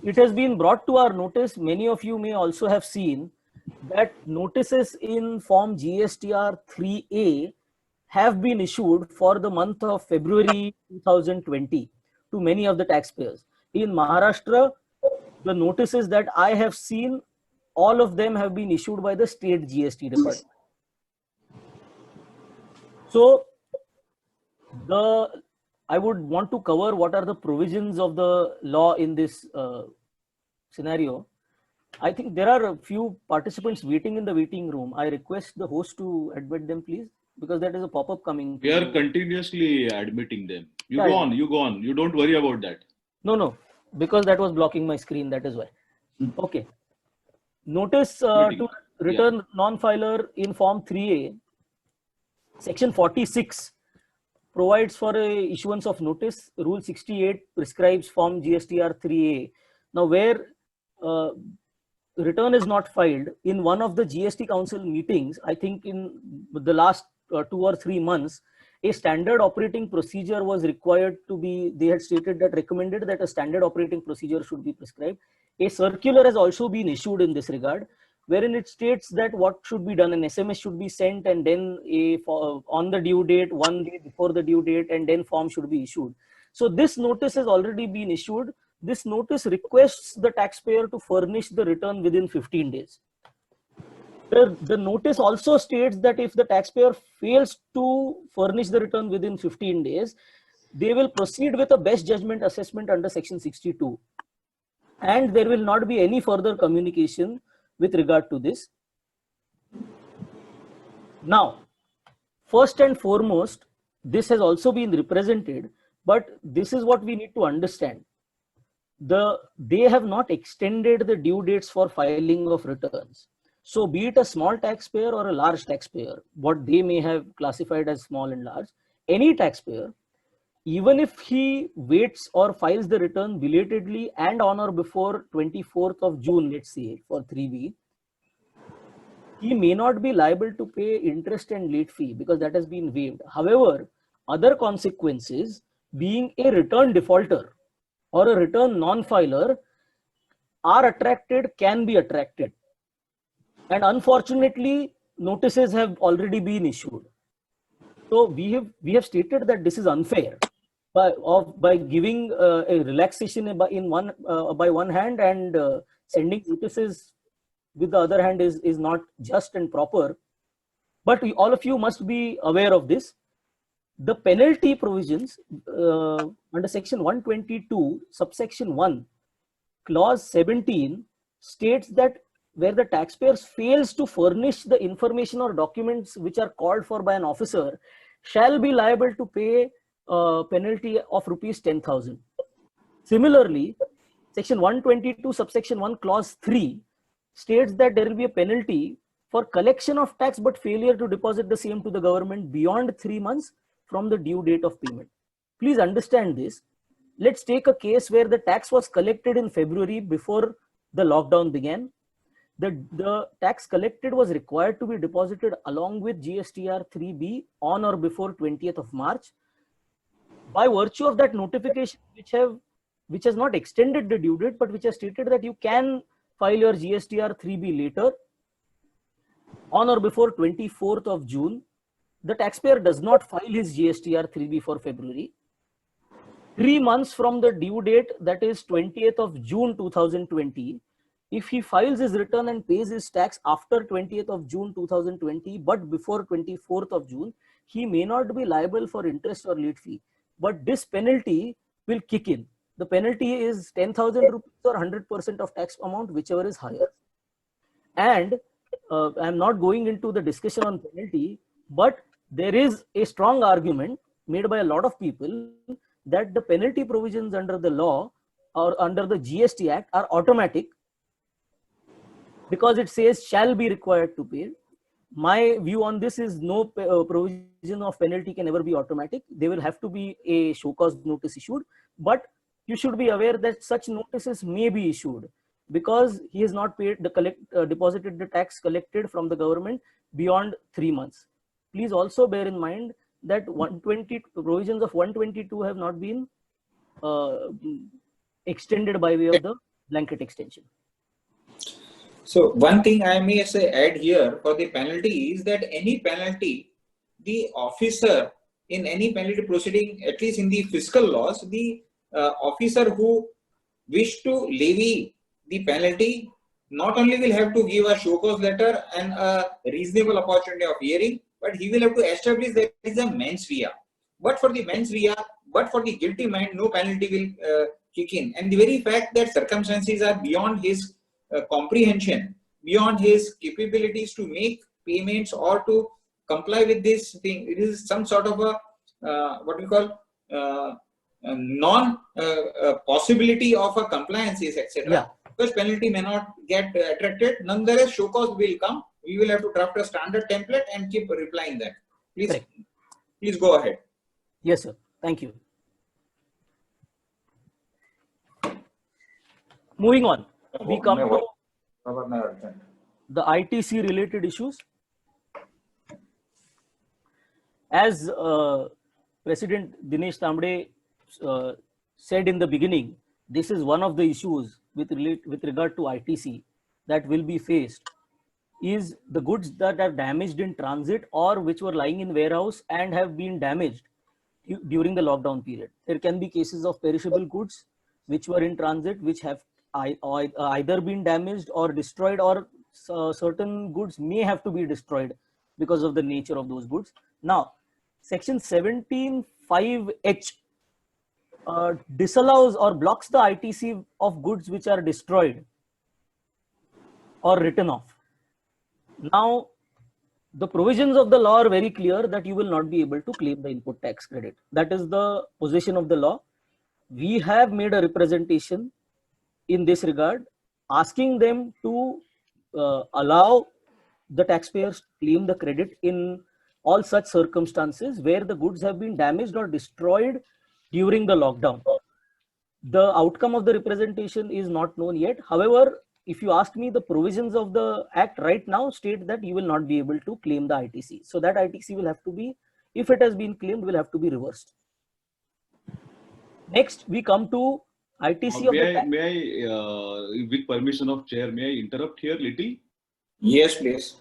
it has been brought to our notice, many of you may also have seen that notices in form GSTR 3A have been issued for the month of February 2020 to many of the taxpayers. In Maharashtra, the notices that I have seen, all of them have been issued by the state GST department. So I would want to cover what are the provisions of the law in this scenario. I think there are a few participants waiting in the waiting room. I request the host to admit them, please, because that is a pop-up coming. We are continuously admitting them. You Yeah, go yeah. on, you go on. You don't worry about that. No, because that was blocking my screen, that is why. Okay. Notice Meeting. to return non-filer in form 3A, section 46 provides for a issuance of notice. Rule 68 prescribes form GSTR 3A. Now, where return is not filed, in one of the GST Council meetings, I think in the last 2 or 3 months, a standard operating procedure was required to be, they had stated that, recommended that a standard operating procedure should be prescribed. A circular has also been issued in this regard, wherein it states that what should be done, an SMS should be sent, and then on the due date, 1 day before the due date, and then form should be issued. So this notice has already been issued. This notice requests the taxpayer to furnish the return within 15 days. The notice also states that if the taxpayer fails to furnish the return within 15 days, they will proceed with a best judgment assessment under section 62. And there will not be any further communication with regard to this. Now, first and foremost, this has also been represented, but this is what we need to understand. They have not extended the due dates for filing of returns. So be it a small taxpayer or a large taxpayer, what they may have classified as small and large, any taxpayer, even if he waits or files the return belatedly and on or before 24th of June, let's say for 3B, he may not be liable to pay interest and late fee because that has been waived. However, other consequences, being a return defaulter or a return non-filer, are attracted, can be attracted. And unfortunately, notices have already been issued. So we have stated that this is unfair by giving a relaxation by one hand and sending notices with the other hand is not just and proper. But all of you must be aware of this. The penalty provisions under section 122, subsection 1, clause 17 states that where the taxpayer fails to furnish the information or documents which are called for by an officer, shall be liable to pay a penalty of rupees 10,000. Similarly, section 122, subsection 1, clause 3 states that there will be a penalty for collection of tax but failure to deposit the same to the government beyond 3 months from the due date of payment. Please understand this. Let's take a case where the tax was collected in February before the lockdown began. The tax collected was required to be deposited along with GSTR 3B on or before 20th of March. By virtue of that notification, which has not extended the due date, but which has stated that you can file your GSTR 3B later, on or before 24th of June, the taxpayer does not file his GSTR 3B for February. 3 months from the due date, that is 20th of June 2020, if he files his return and pays his tax after 20th of June 2020, but before 24th of June, he may not be liable for interest or late fee. But this penalty will kick in. The penalty is 10,000 rupees or 100% of tax amount, whichever is higher. And I'm not going into the discussion on penalty, but there is a strong argument made by a lot of people that the penalty provisions under the law or under the GST Act are automatic because it says shall be required to pay. My view on this is no provision of penalty can ever be automatic. There will have to be a show cause notice issued, but you should be aware that such notices may be issued because he has not paid the deposited the tax collected from the government beyond 3 months. Please also bear in mind that 120 provisions of 122 have not been extended by way of the blanket extension. So one thing I may say add here for the penalty is that any penalty, the officer in any penalty proceeding, at least in the fiscal laws, the officer who wish to levy the penalty not only will have to give a show cause letter and a reasonable opportunity of hearing, but he will have to establish that there is a mens rea. But for the mens rea, but for the guilty mind, no penalty will kick in. And the very fact that circumstances are beyond his comprehension, beyond his capabilities to make payments or to comply with this thing, it is some sort of a what we call non possibility of a compliances, etc. Yeah. Because penalty may not get attracted, nonetheless show cause will come. We will have to draft a standard template and keep replying that. Please, Correct. please go ahead. Yes, sir. Thank you. Moving on, we come to the ITC related issues. As President Dinesh Tamde said in the beginning, this is one of the issues with regard to ITC that will be faced is the goods that are damaged in transit or which were lying in warehouse and have been damaged during the lockdown period. There can be cases of perishable goods which were in transit which have either been damaged or destroyed, or certain goods may have to be destroyed because of the nature of those goods. Now, section 17(5)(h) disallows or blocks the ITC of goods which are destroyed or written off. Now, the provisions of the law are very clear that you will not be able to claim the input tax credit. That is the position of the law. We have made a representation in this regard, asking them to allow the taxpayers to claim the credit in all such circumstances where the goods have been damaged or destroyed during the lockdown. The outcome of the representation is not known yet. However, if you ask me, the provisions of the Act right now state that you will not be able to claim the ITC. So that ITC will have to be, if it has been claimed, will have to be reversed. Next, we come to ITC of the tax. May I, with permission of chair, may I interrupt here little? Yes, please.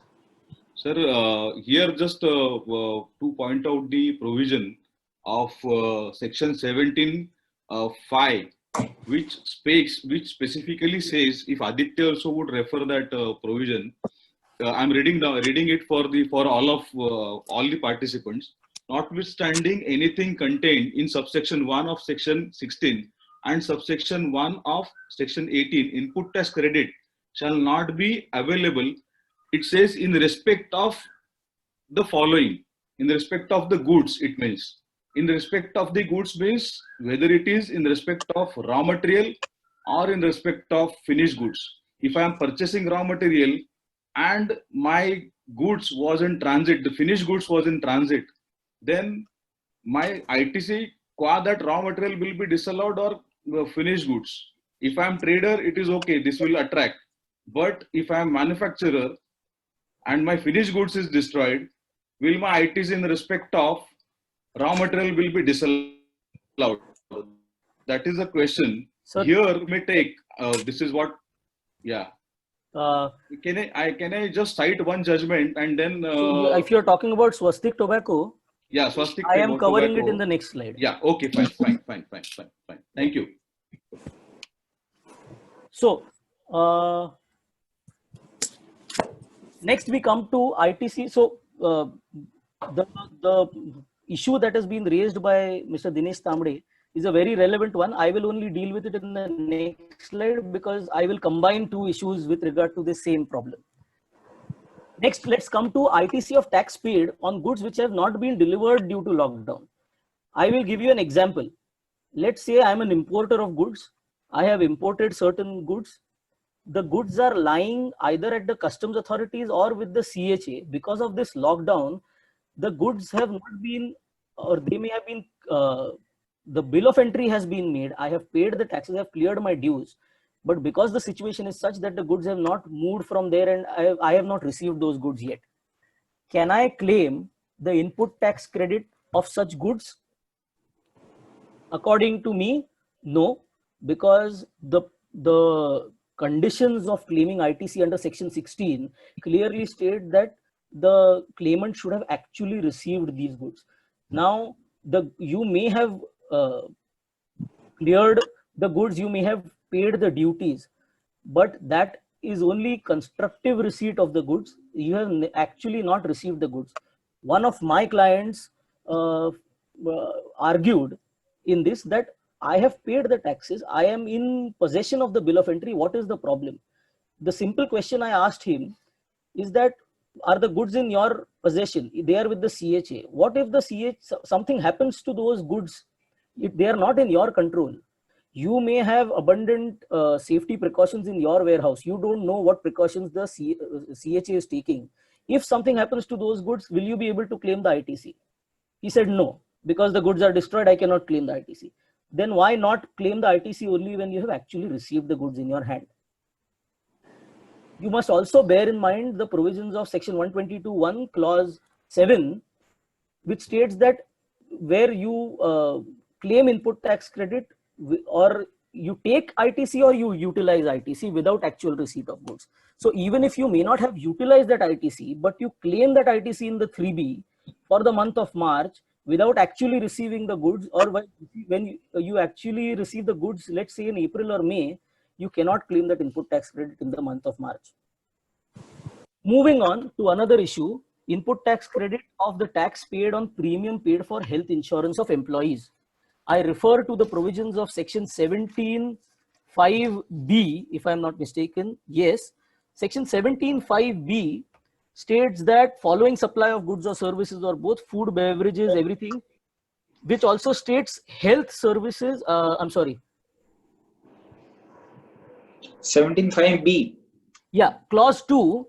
Sir, here just to point out the provision of section 17(5), which specifically says, if Aditya also would refer that provision, I'm reading it for all the participants. Notwithstanding anything contained in subsection 1 of section 16 and subsection 1 of section 18, input tax credit shall not be available. It says in respect of the following, in respect of the goods, it means. In respect of the goods means whether it is in respect of raw material or in respect of finished goods. If I am purchasing raw material and my goods was in transit, the finished goods was in transit, then my ITC qua that raw material will be disallowed or finished goods. If I am trader, it is okay, this will attract. But if I am manufacturer and my finished goods is destroyed, will my ITC in respect of raw material will be disallowed? That is a question. Sir, here may take, this is what, yeah. Uh, can I just cite one judgment and then... so if you're talking about Swastik Tobacco, yeah, Swastik I am covering tobacco. it in the next slide. Yeah, okay, fine. Thank you. So, next we come to ITC. So, the issue that has been raised by Mr. Dinesh Tamde is a very relevant one. I will only deal with it in the next slide because I will combine two issues with regard to the same problem. Next, let's come to ITC of tax paid on goods which have not been delivered due to lockdown. I will give you an example. Let's say I'm an importer of goods. I have imported certain goods. The goods are lying either at the customs authorities or with the CHA. Because of this lockdown, the goods have not been, or they may have been, the bill of entry has been made. I have paid the taxes, I have cleared my dues. But because the situation is such that the goods have not moved from there and I have not received those goods yet, can I claim the input tax credit of such goods? According to me, no, because the conditions of claiming ITC under section 16 clearly state that the claimant should have actually received these goods. Now, you may have cleared the goods, you may have paid the duties, but that is only constructive receipt of the goods. You have actually not received the goods. One of my clients argued in this that I have paid the taxes, I am in possession of the bill of entry, what is the problem? The simple question I asked him is that, are the goods in your possession? They are with the CHA. What if the something happens to those goods? They are not in your control. You may have abundant safety precautions in your warehouse. You don't know what precautions the CHA is taking. If something happens to those goods, will you be able to claim the ITC? He said no, because the goods are destroyed, I cannot claim the ITC. Then why not claim the ITC only when you have actually received the goods in your hand? You must also bear in mind the provisions of section 122(1) clause 7, which states that where you claim input tax credit, or you take ITC or you utilize ITC without actual receipt of goods. So even if you may not have utilized that ITC, but you claim that ITC in the 3B for the month of March without actually receiving the goods, or when you actually receive the goods, let's say in April or May, you cannot claim that input tax credit in the month of March. Moving on to another issue, input tax credit of the tax paid on premium paid for health insurance of employees. I refer to the provisions of section 17(5)(b), if I'm not mistaken. Yes, section 17(5)(b) states that following supply of goods or services, or both food, beverages, everything, which also states health services. I'm sorry. 17(5)(b). Yeah, clause 2.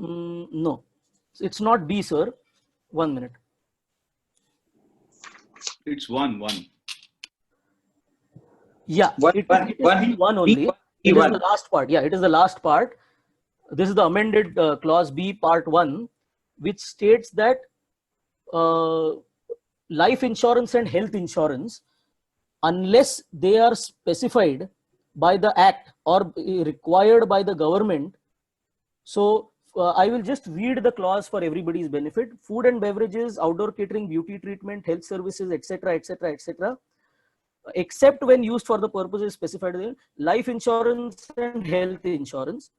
No, it's not B, sir. 1 minute. It's one. Yeah, it is B1 only. It is the last part. Yeah, it is the last part. This is the amended clause B part 1, which states that life insurance and health insurance, unless they are specified by the act or required by the government. So I will just read the clause for everybody's benefit. Food and beverages, outdoor catering, beauty treatment, health services, etc., etc., etc., except when used for the purposes specified in life insurance and health insurance.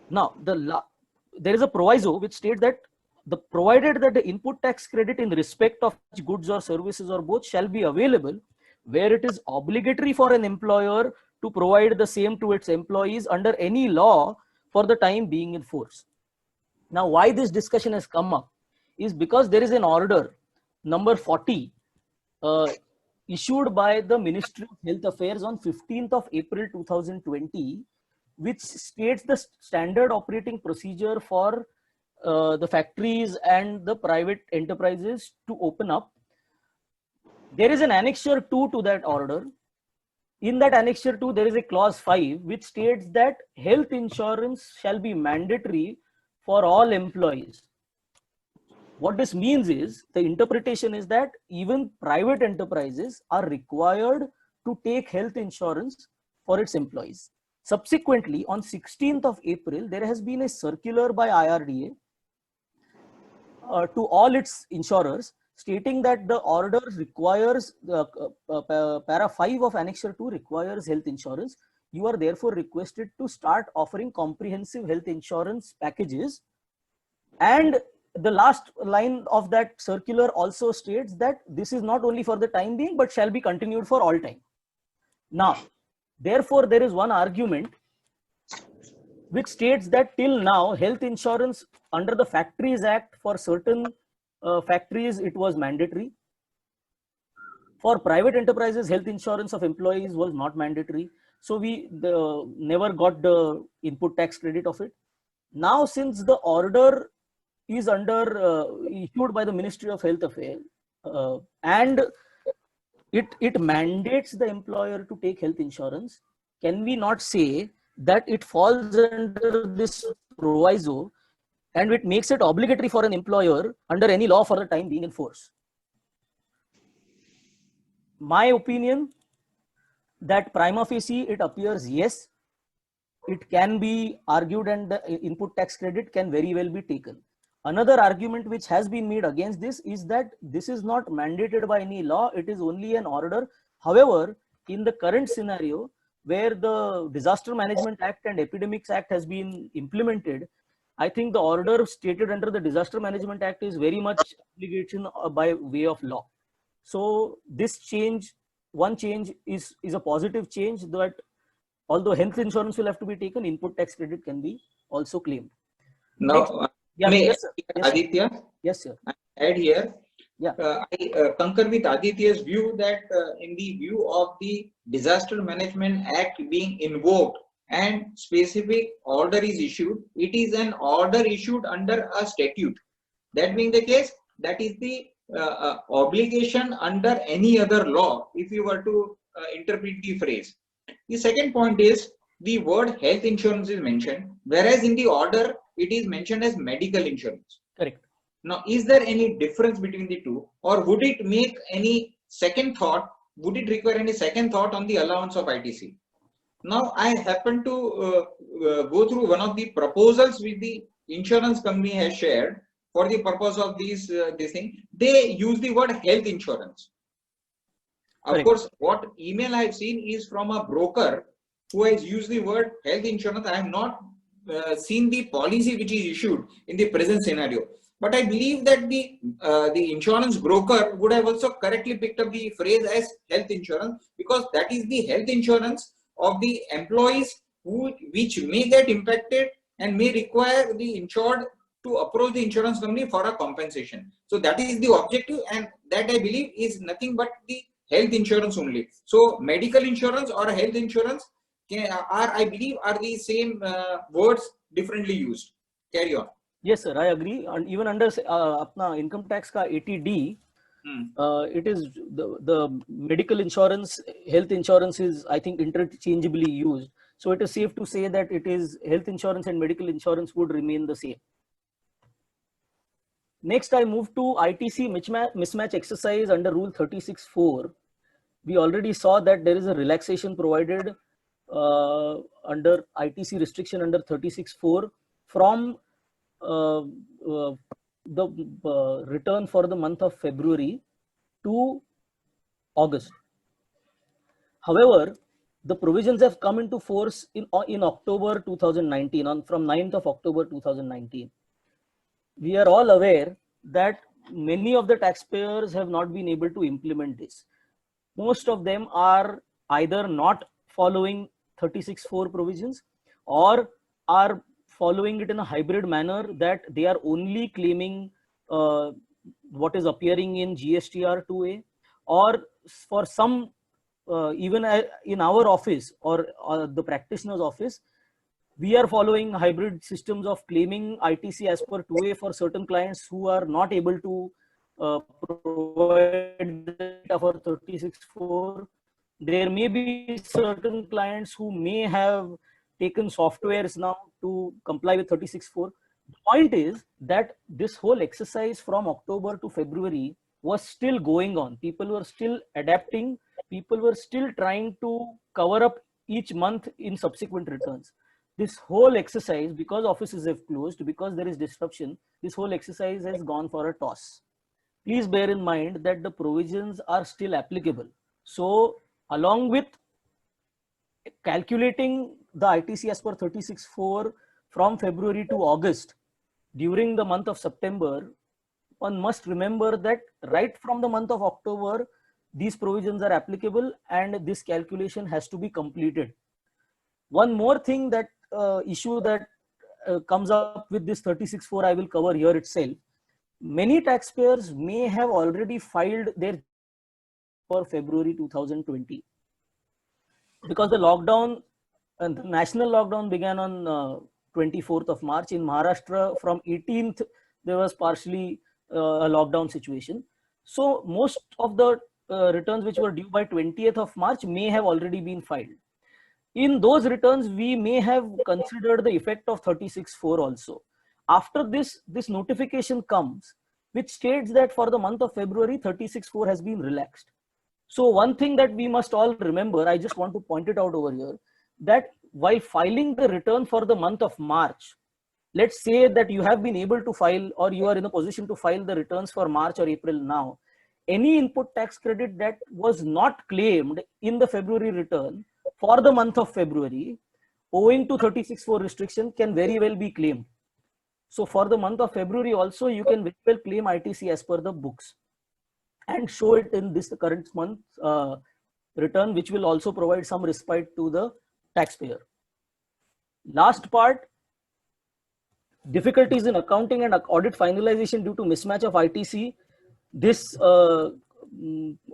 Now, there is a proviso which states that provided that the input tax credit in respect of goods or services or both shall be available where it is obligatory for an employer to provide the same to its employees under any law for the time being in force. Now, why this discussion has come up is because there is an order number 40 issued by the Ministry of Health Affairs on 15th of April 2020, which states the standard operating procedure for the factories and the private enterprises to open up. There is an annexure 2 to that order. In that annexure 2, there is a clause 5 which states that health insurance shall be mandatory for all employees. What this means is, the interpretation is that even private enterprises are required to take health insurance for its employees. Subsequently, on 16th of April, there has been a circular by IRDA to all its insurers stating that the order requires, para 5 of annexure 2 requires health insurance. You are therefore requested to start offering comprehensive health insurance packages. And the last line of that circular also states that this is not only for the time being, but shall be continued for all time. Now, therefore, there is one argument which states that till now health insurance under the Factories Act for certain factories it was mandatory. For private enterprises, health insurance of employees was not mandatory. So we never got the input tax credit of it. Now, since the order is issued by the Ministry of Health Affairs, and it mandates the employer to take health insurance, can we not say that it falls under this proviso and it makes it obligatory for an employer under any law for the time being in force? My opinion, that prima facie it appears yes, it can be argued and the input tax credit can very well be taken. Another argument which has been made against this is that this is not mandated by any law, it is only an order. However, in the current scenario where the Disaster Management Act and Epidemics Act has been implemented, I think the order stated under the Disaster Management Act is very much obligation by way of law. So this change, one change is a positive change, that although health insurance will have to be taken, input tax credit can be also claimed. Now, Yes, sir. Yes, sir. Aditya, Yes, sir. add here. Yeah. I concur with Aditya's view that in the view of the Disaster Management Act being invoked and specific order is issued, it is an order issued under a statute. That being the case, that is the obligation under any other law, if you were to interpret the phrase. The second point is the word health insurance is mentioned, whereas in the order it is mentioned as medical insurance. Correct. Now, is there any difference between the two, or would it make any second thought? Would it require any second thought on the allowance of ITC? Now, I happen to go through one of the proposals which the insurance company has shared for the purpose of this thing. They use the word health insurance. Of Correct. course, what email I have seen is from a broker who has used the word health insurance. I have not seen the policy which is issued in the present scenario. But I believe that the insurance broker would have also correctly picked up the phrase as health insurance, because that is the health insurance of the employees which may get impacted and may require the insured to approach the insurance company for a compensation. So that is the objective, and that I believe is nothing but the health insurance only. So medical insurance or health insurance I believe are the same words differently used. Carry on. Yes, sir, I agree. And even under apna income tax ka 80D, it is the medical insurance, health insurance is, I think, interchangeably used. So it is safe to say that it is health insurance and medical insurance would remain the same. Next, I move to ITC mismatch exercise under Rule 36(4). We already saw that there is a relaxation provided under ITC restriction under 36(4) from the return for the month of February to August. However, the provisions have come into force in October 2019, from 9th of October 2019. We are all aware that many of the taxpayers have not been able to implement this. Most of them are either not following 36(4) provisions or are following it in a hybrid manner, that they are only claiming what is appearing in GSTR 2A, or for some even in our office or the practitioner's office, we are following hybrid systems of claiming ITC as per 2A for certain clients who are not able to provide data for 36(4). There may be certain clients who may have taken softwares now to comply with 36(4). The point is that this whole exercise from October to February was still going on. People were still adapting. People were still trying to cover up each month in subsequent returns. This whole exercise, because offices have closed, because there is disruption, this whole exercise has gone for a toss. Please bear in mind that the provisions are still applicable. So along with calculating the ITC as per 36(4) from February to August, during the month of September, one must remember that right from the month of October, these provisions are applicable and this calculation has to be completed. One more thing that issue that comes up with this 36(4), I will cover here itself. Many taxpayers may have already filed their for February 2020 because the lockdown and the national lockdown began on 24th of March. In Maharashtra, from 18th, there was partially a lockdown situation. So most of the returns which were due by 20th of March may have already been filed. In those returns, we may have considered the effect of 36(4) also. After this, this notification comes, which states that for the month of February, 36(4) has been relaxed. So one thing that we must all remember, I just want to point it out over here, that while filing the return for the month of March, let's say that you have been able to file, or you are in a position to file the returns for March or April now, any input tax credit that was not claimed in the February return for the month of February, owing to 36(4) restriction, can very well be claimed. So for the month of February also, you can very well claim ITC as per the books and show it in this current month return, which will also provide some respite to the taxpayer. Last part, difficulties in accounting and audit finalization due to mismatch of ITC. This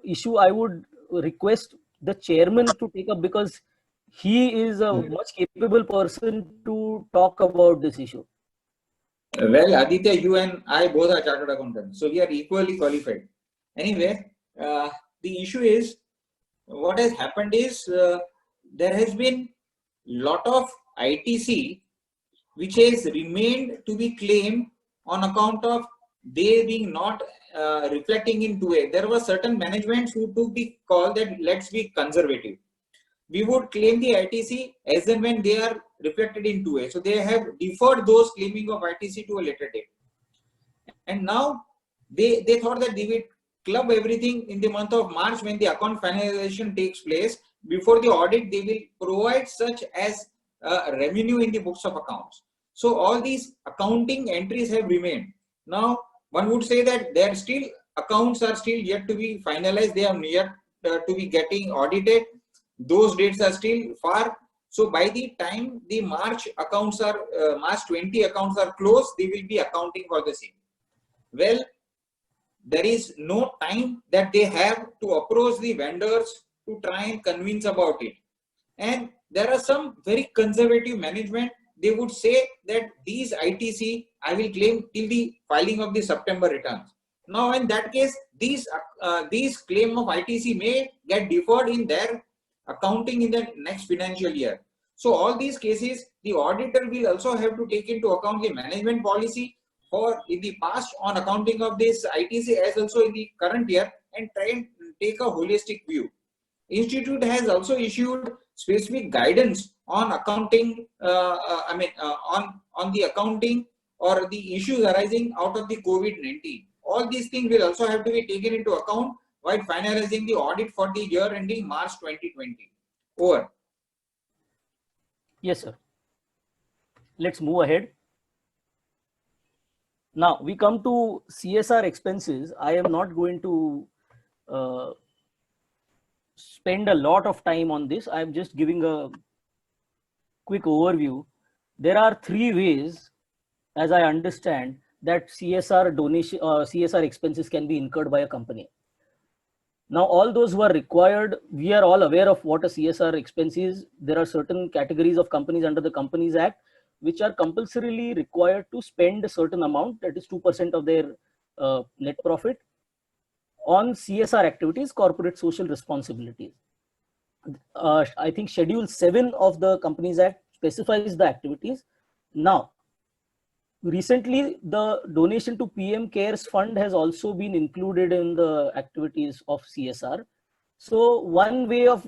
issue I would request the chairman to take up, because he is a much capable person to talk about this issue. Well, Aditya, you and I both are chartered accountants, so we are equally qualified. Anyway, the issue is, what has happened is there has been lot of ITC which has remained to be claimed on account of they being not reflecting in 2A. There were certain managements who took the call that let's be conservative. We would claim the ITC as and when they are reflected in 2A. So they have deferred those claiming of ITC to a later date. And now they thought that they would club everything in the month of March when the account finalization takes place. Before the audit, they will provide such as revenue in the books of accounts. So all these accounting entries have remained. Now, one would say that there still accounts are still yet to be finalized. They are yet to be getting audited. Those dates are still far. So by the time the March accounts are March 20 accounts are closed, they will be accounting for the same. Well, there is no time that they have to approach the vendors to try and convince about it. And there are some very conservative management. They would say that these ITC I will claim till the filing of the September returns. Now, in that case, these claim of ITC may get deferred in their accounting in the next financial year. So all these cases, the auditor will also have to take into account the management policy for in the past on accounting of this ITC as also in the current year, and try and take a holistic view. Institute has also issued specific guidance on accounting, on the accounting or the issues arising out of the COVID-19. All these things will also have to be taken into account while finalizing the audit for the year ending March 2020. Over. Yes, sir. Let's move ahead. Now we come to CSR expenses. I am not going to spend a lot of time on this. I am just giving a quick overview. There are three ways, as I understand, that CSR donation CSR expenses can be incurred by a company. Now, all those who are required, we are all aware of what a CSR expense is. There are certain categories of companies under the Companies Act which are compulsorily required to spend a certain amount, that is 2% of their net profit, on CSR activities, corporate social responsibilities. I think Schedule 7 of the Companies Act specifies the activities. Now, recently, the donation to PM CARES Fund has also been included in the activities of CSR. So one way of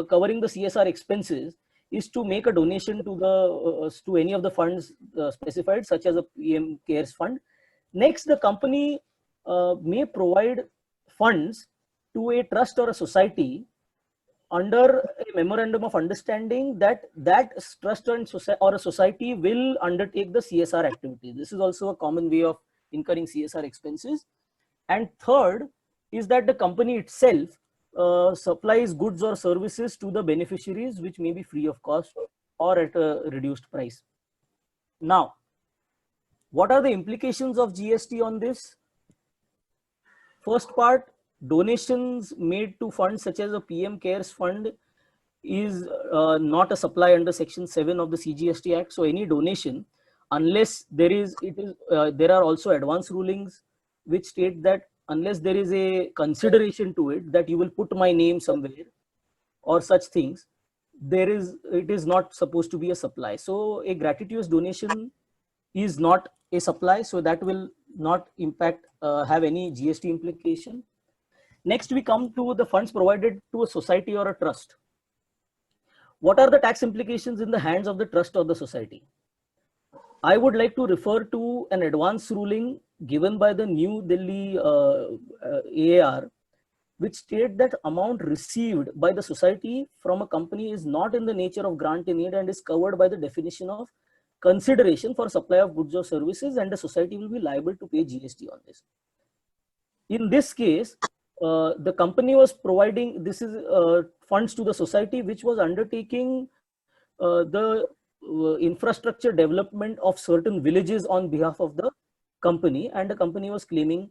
covering the CSR expenses is to make a donation to the to any of the funds specified, such as a PM CARES Fund. Next, the company may provide funds to a trust or a society under a memorandum of understanding that trust or a society will undertake the CSR activity. This is also a common way of incurring CSR expenses. And third is that the company itself supplies goods or services to the beneficiaries which may be free of cost, or at a reduced price. Now, what are the implications of GST on this? First part, donations made to funds such as a PM CARES fund is not a supply under Section 7 of the CGST Act. So any donation, unless there is, there are also advance rulings which state that unless there is a consideration to it that you will put my name somewhere or such things, it is not supposed to be a supply. So a gratuitous donation is not a supply, so that will not have any GST implication. Next, we come to the funds provided to a society or a trust. What are the tax implications in the hands of the trust or the society? I would like to refer to an advance ruling given by the New Delhi AAR, which state that amount received by the society from a company is not in the nature of grant in aid and is covered by the definition of consideration for supply of goods or services, and the society will be liable to pay GST on this. In this case, the company was providing funds to the society, which was undertaking the infrastructure development of certain villages on behalf of the company, and the company was claiming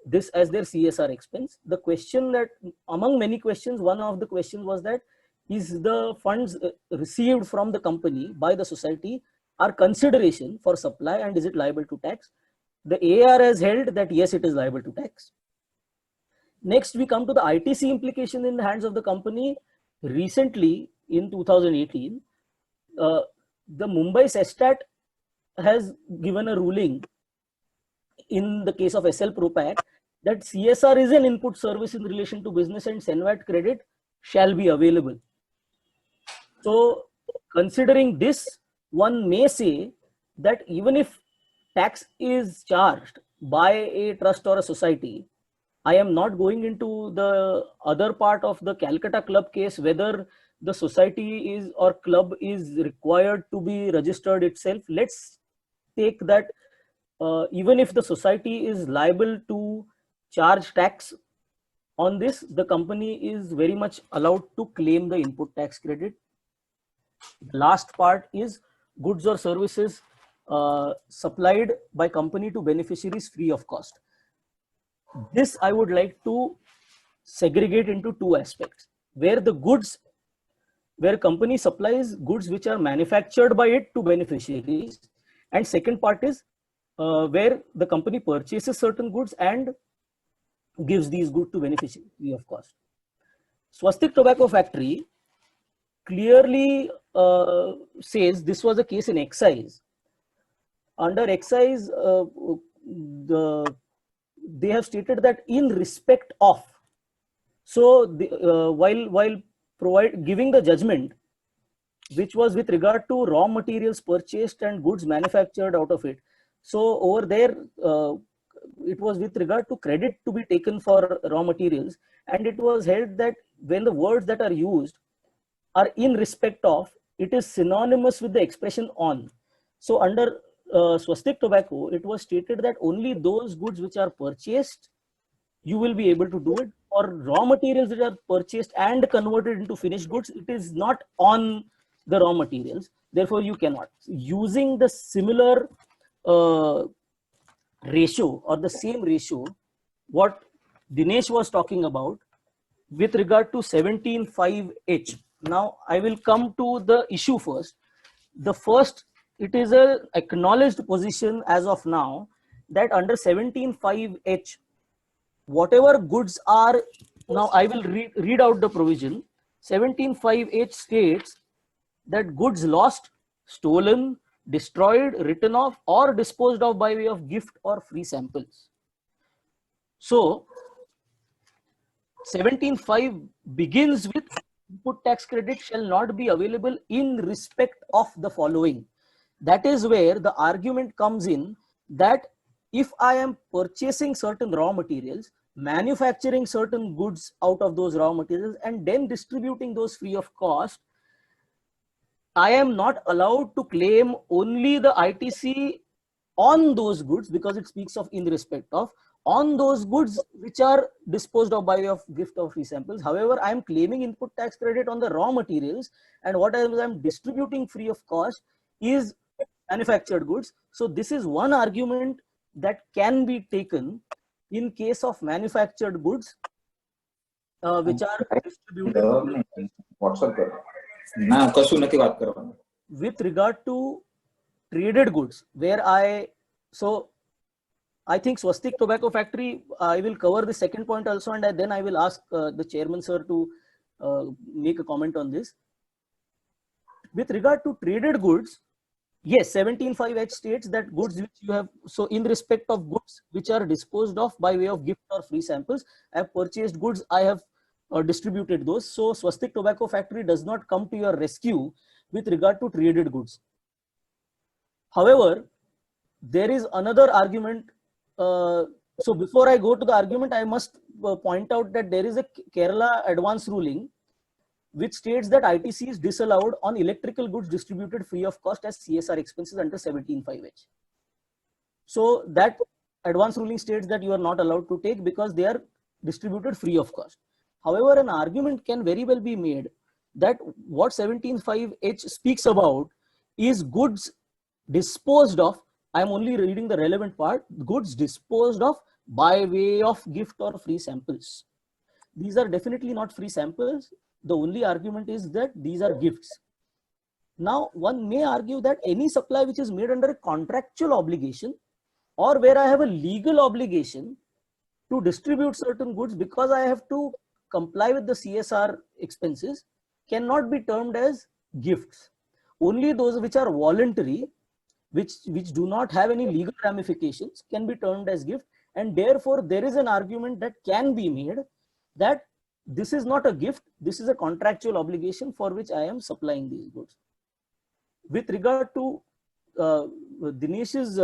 this as their CSR expense. The question that, among many questions, one of the questions was that, is the funds received from the company by the society are consideration for supply, and is it liable to tax? The AAR has held that yes, it is liable to tax. Next, we come to the ITC implication in the hands of the company. Recently, in 2018, the Mumbai Sestat has given a ruling in the case of SL Propack that CSR is an input service in relation to business and CENVAT credit shall be available. So, considering this, one may say that even if tax is charged by a trust or a society, I am not going into the other part of the Calcutta Club case, whether the society is or club is required to be registered itself. Let's take that even if the society is liable to charge tax on this, the company is very much allowed to claim the input tax credit. The last part is goods or services supplied by company to beneficiaries free of cost. This I would like to segregate into two aspects, where company supplies goods which are manufactured by it to beneficiaries, and second part is where the company purchases certain goods and gives these goods to beneficiaries free of cost. Swastik Tobacco Factory clearly says this was a case in excise. Under excise, they have stated that in respect of. So while giving the judgment, which was with regard to raw materials purchased and goods manufactured out of it. So over there, it was with regard to credit to be taken for raw materials, and it was held that when the words that are used are in respect of, it is synonymous with the expression on. So under Swastik Tobacco, it was stated that only those goods which are purchased, you will be able to do it. Or raw materials that are purchased and converted into finished goods, it is not on the raw materials. Therefore, you cannot. Using the similar ratio or the same ratio, what Dinesh was talking about with regard to 17.5H. Now, I will come to the issue first. The first, it is an acknowledged position as of now that under 17.5H, whatever goods are, now I will read out the provision. 17.5H states that goods lost, stolen, destroyed, written off, or disposed of by way of gift or free samples. So 17.5 begins with input tax credit shall not be available in respect of the following. That is where the argument comes in, that if I am purchasing certain raw materials, manufacturing certain goods out of those raw materials, and then distributing those free of cost, I am not allowed to claim only the ITC on those goods because it speaks of in respect of. on those goods which are disposed of by way of gift or free samples. However, I am claiming input tax credit on the raw materials, and what I am distributing free of cost is manufactured goods. So this is one argument that can be taken in case of manufactured goods which are distributed. WhatsApp પર ના કશું નથી વાત કરવાનું. With regard to traded goods, where I think Swastik Tobacco Factory, I will cover the second point also, and then I will ask the chairman sir to make a comment on this. With regard to traded goods, yes, 17(5)(h) states that goods which you have, so in respect of goods which are disposed of by way of gift or free samples, I have purchased goods, I have distributed those. So Swastik Tobacco Factory does not come to your rescue with regard to traded goods. However, there is another argument. So before I go to the argument, I must point out that there is a Kerala advance ruling which states that ITC is disallowed on electrical goods distributed free of cost as CSR expenses under 17(5)(h). So that advance ruling states that you are not allowed to take because they are distributed free of cost. However, an argument can very well be made that what 17(5)(h) speaks about is goods disposed of. I am only reading the relevant part. Goods disposed of by way of gift or free samples. These are definitely not free samples. The only argument is that these are gifts. Now, one may argue that any supply which is made under a contractual obligation, or where I have a legal obligation to distribute certain goods because I have to comply with the CSR expenses, cannot be termed as gifts. Only those which are voluntary, which do not have any legal ramifications, can be termed as gift, and therefore there is an argument that can be made that this is not a gift, this is a contractual obligation for which I am supplying these goods. With regard to Dinesh's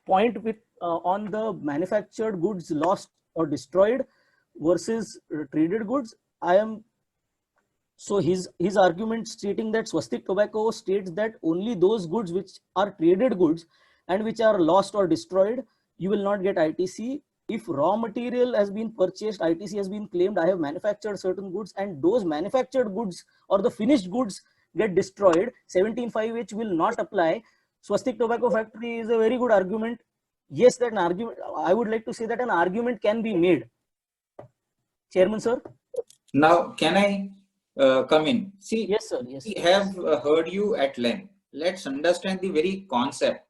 point on the manufactured goods lost or destroyed versus traded goods, so his argument stating that Swastik Tobacco states that only those goods which are traded goods and which are lost or destroyed, you will not get ITC. If raw material has been purchased, ITC has been claimed, I have manufactured certain goods, and those manufactured goods or the finished goods get destroyed, 17(5)(h) will not apply. Swastik Tobacco Factory is a very good argument. Yes, that an argument, I would like to say that an argument can be made. Chairman sir? Now, can I come in? See, Yes sir, yes. We have heard you at length. Let's understand the very concept.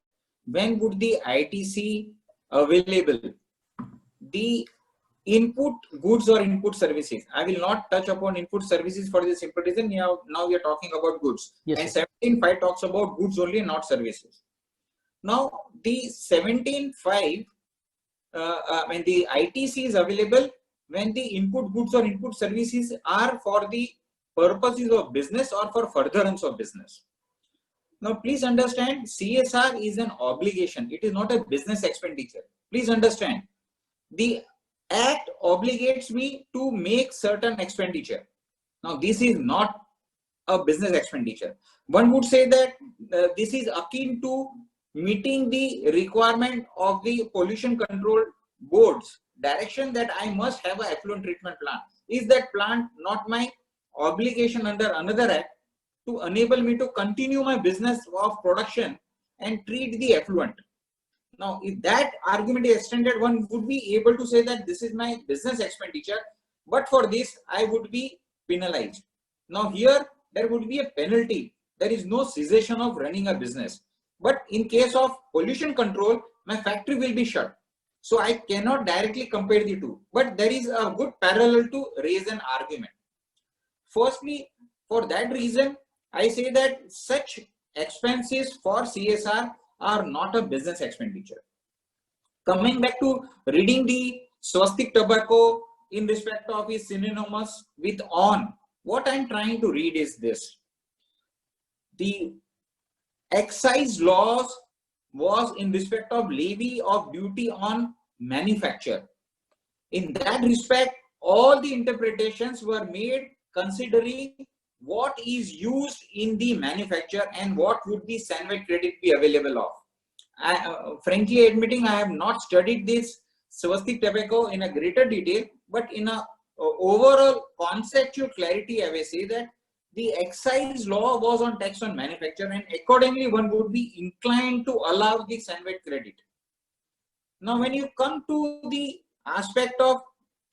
When would the ITC available? The input goods or input services. I will not touch upon input services for the simple reason now we are talking about goods. Yes, and 17(5) talks about goods only, not services. Now, the 17(5) when the ITC is available, when the input goods or input services are for the purposes of business or for furtherance of business. Now, please understand, CSR is an obligation. It is not a business expenditure. Please understand, the Act obligates me to make certain expenditure. Now, this is not a business expenditure. One would say that this is akin to meeting the requirement of the pollution control board's direction that I must have an effluent treatment plant. Is that plant not my obligation under another act to enable me to continue my business of production and treat the effluent? Now, if that argument is extended, one would be able to say that this is my business expenditure, but for this, I would be penalized. Now, here, there would be a penalty. There is no cessation of running a business. But in case of pollution control, my factory will be shut. So, I cannot directly compare the two. But there is a good parallel to raise an argument. Firstly, for that reason, I say that such expenses for CSR are not a business expenditure. Coming back to reading the Swastik Tobacco in respect of is synonymous with on, what I'm trying to read is this. The excise laws was in respect of levy of duty on manufacture. In that respect, all the interpretations were made considering what is used in the manufacture and what would the SANVAT credit be available of. frankly admitting, I have not studied this Swastik tobacco in a greater detail, but in a overall conceptual clarity, I will say that the excise law was on tax on manufacture, and accordingly one would be inclined to allow the SANVAT credit. Now, when you come to the aspect of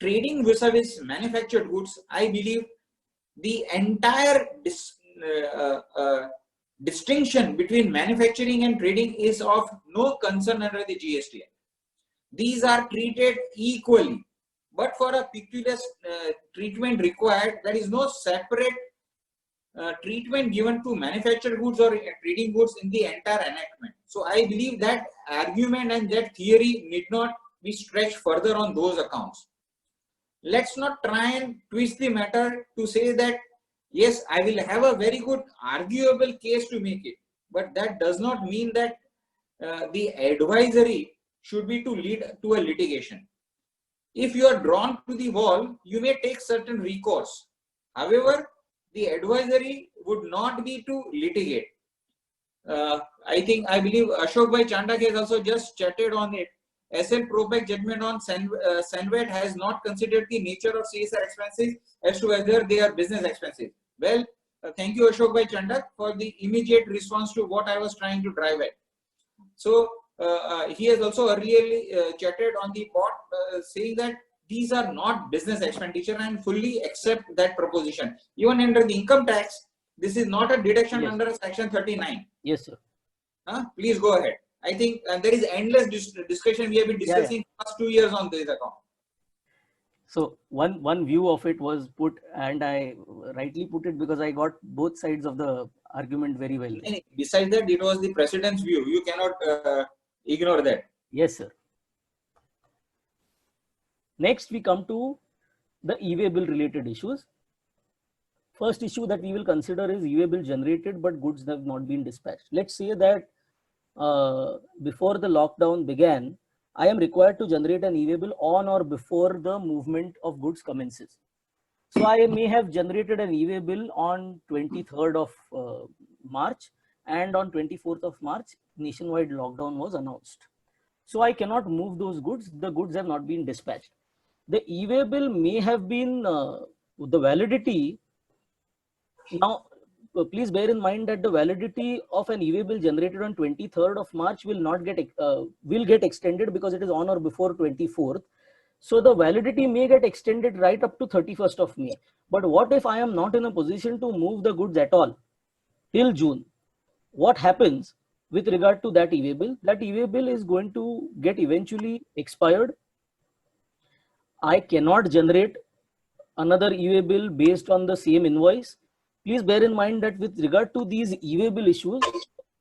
trading vis-a-vis manufactured goods, I believe the entire distinction between manufacturing and trading is of no concern under the GST. These are treated equally, but for a peculiar treatment required, there is no separate treatment given to manufactured goods or trading goods in the entire enactment. So I believe that argument and that theory need not be stretched further on those accounts. Let's not try and twist the matter to say that, yes, I will have a very good arguable case to make it, but that does not mean that the advisory should be to lead to a litigation. If you are drawn to the wall, you may take certain recourse. However, the advisory would not be to litigate. I believe Ashok Bhai Chandak has also just chatted on it. SL Propec judgment on SANVAT has not considered the nature of CSR expenses as to whether they are business expenses. Well, thank you Ashok Bhai Chandak for the immediate response to what I was trying to drive at. So he has also earlier chatted on the pot saying that these are not business expenditure, and fully accept that proposition. Even under the income tax, this is not a deduction Yes. under section 39. Yes, sir. Please go ahead. I think there is endless discussion we have been discussing past 2 years on this account. So one view of it was put, and I rightly put it because I got both sides of the argument very well. And besides that, it was the president's view. You cannot ignore that. Yes, sir. Next, we come to the e-way bill related issues. First issue that we will consider is e-way bill generated, but goods have not been dispatched. Let's say that before the lockdown began, I am required to generate an e-way bill on or before the movement of goods commences. So I may have generated an e-way bill on 23rd of March, and on 24th of March, nationwide lockdown was announced. So I cannot move those goods. The goods have not been dispatched. The e-way bill may have been the validity. Now, please bear in mind that the validity of an e-way bill generated on 23rd of March will not get will get extended because it is on or before 24th. So the validity may get extended right up to 31st of May. But what if I am not in a position to move the goods at all till June? What happens with regard to that e-way bill? That e-way bill is going to get eventually expired. I cannot generate another e-way bill based on the same invoice. Please bear in mind that with regard to these e-way bill issues,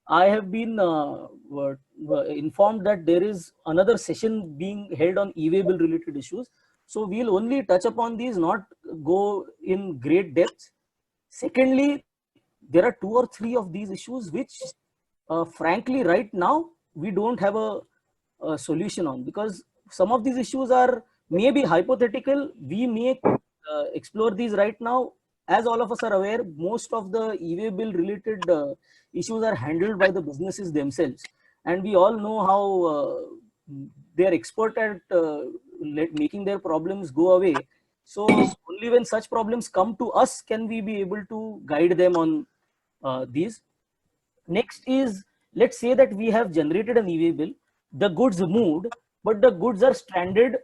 I have been informed that there is another session being held on e-way bill related issues. So we'll only touch upon these, not go in great depth. Secondly, there are 2 or 3 of these issues which, frankly, right now we don't have a solution on, because some of these issues are maybe hypothetical. We may explore these right now. As all of us are aware, most of the e-way bill related issues are handled by the businesses themselves, and we all know how they are expert at making their problems go away. So only when such problems come to us can we be able to guide them on these. Next is, let's say that we have generated an e-way bill, the goods moved, but the goods are stranded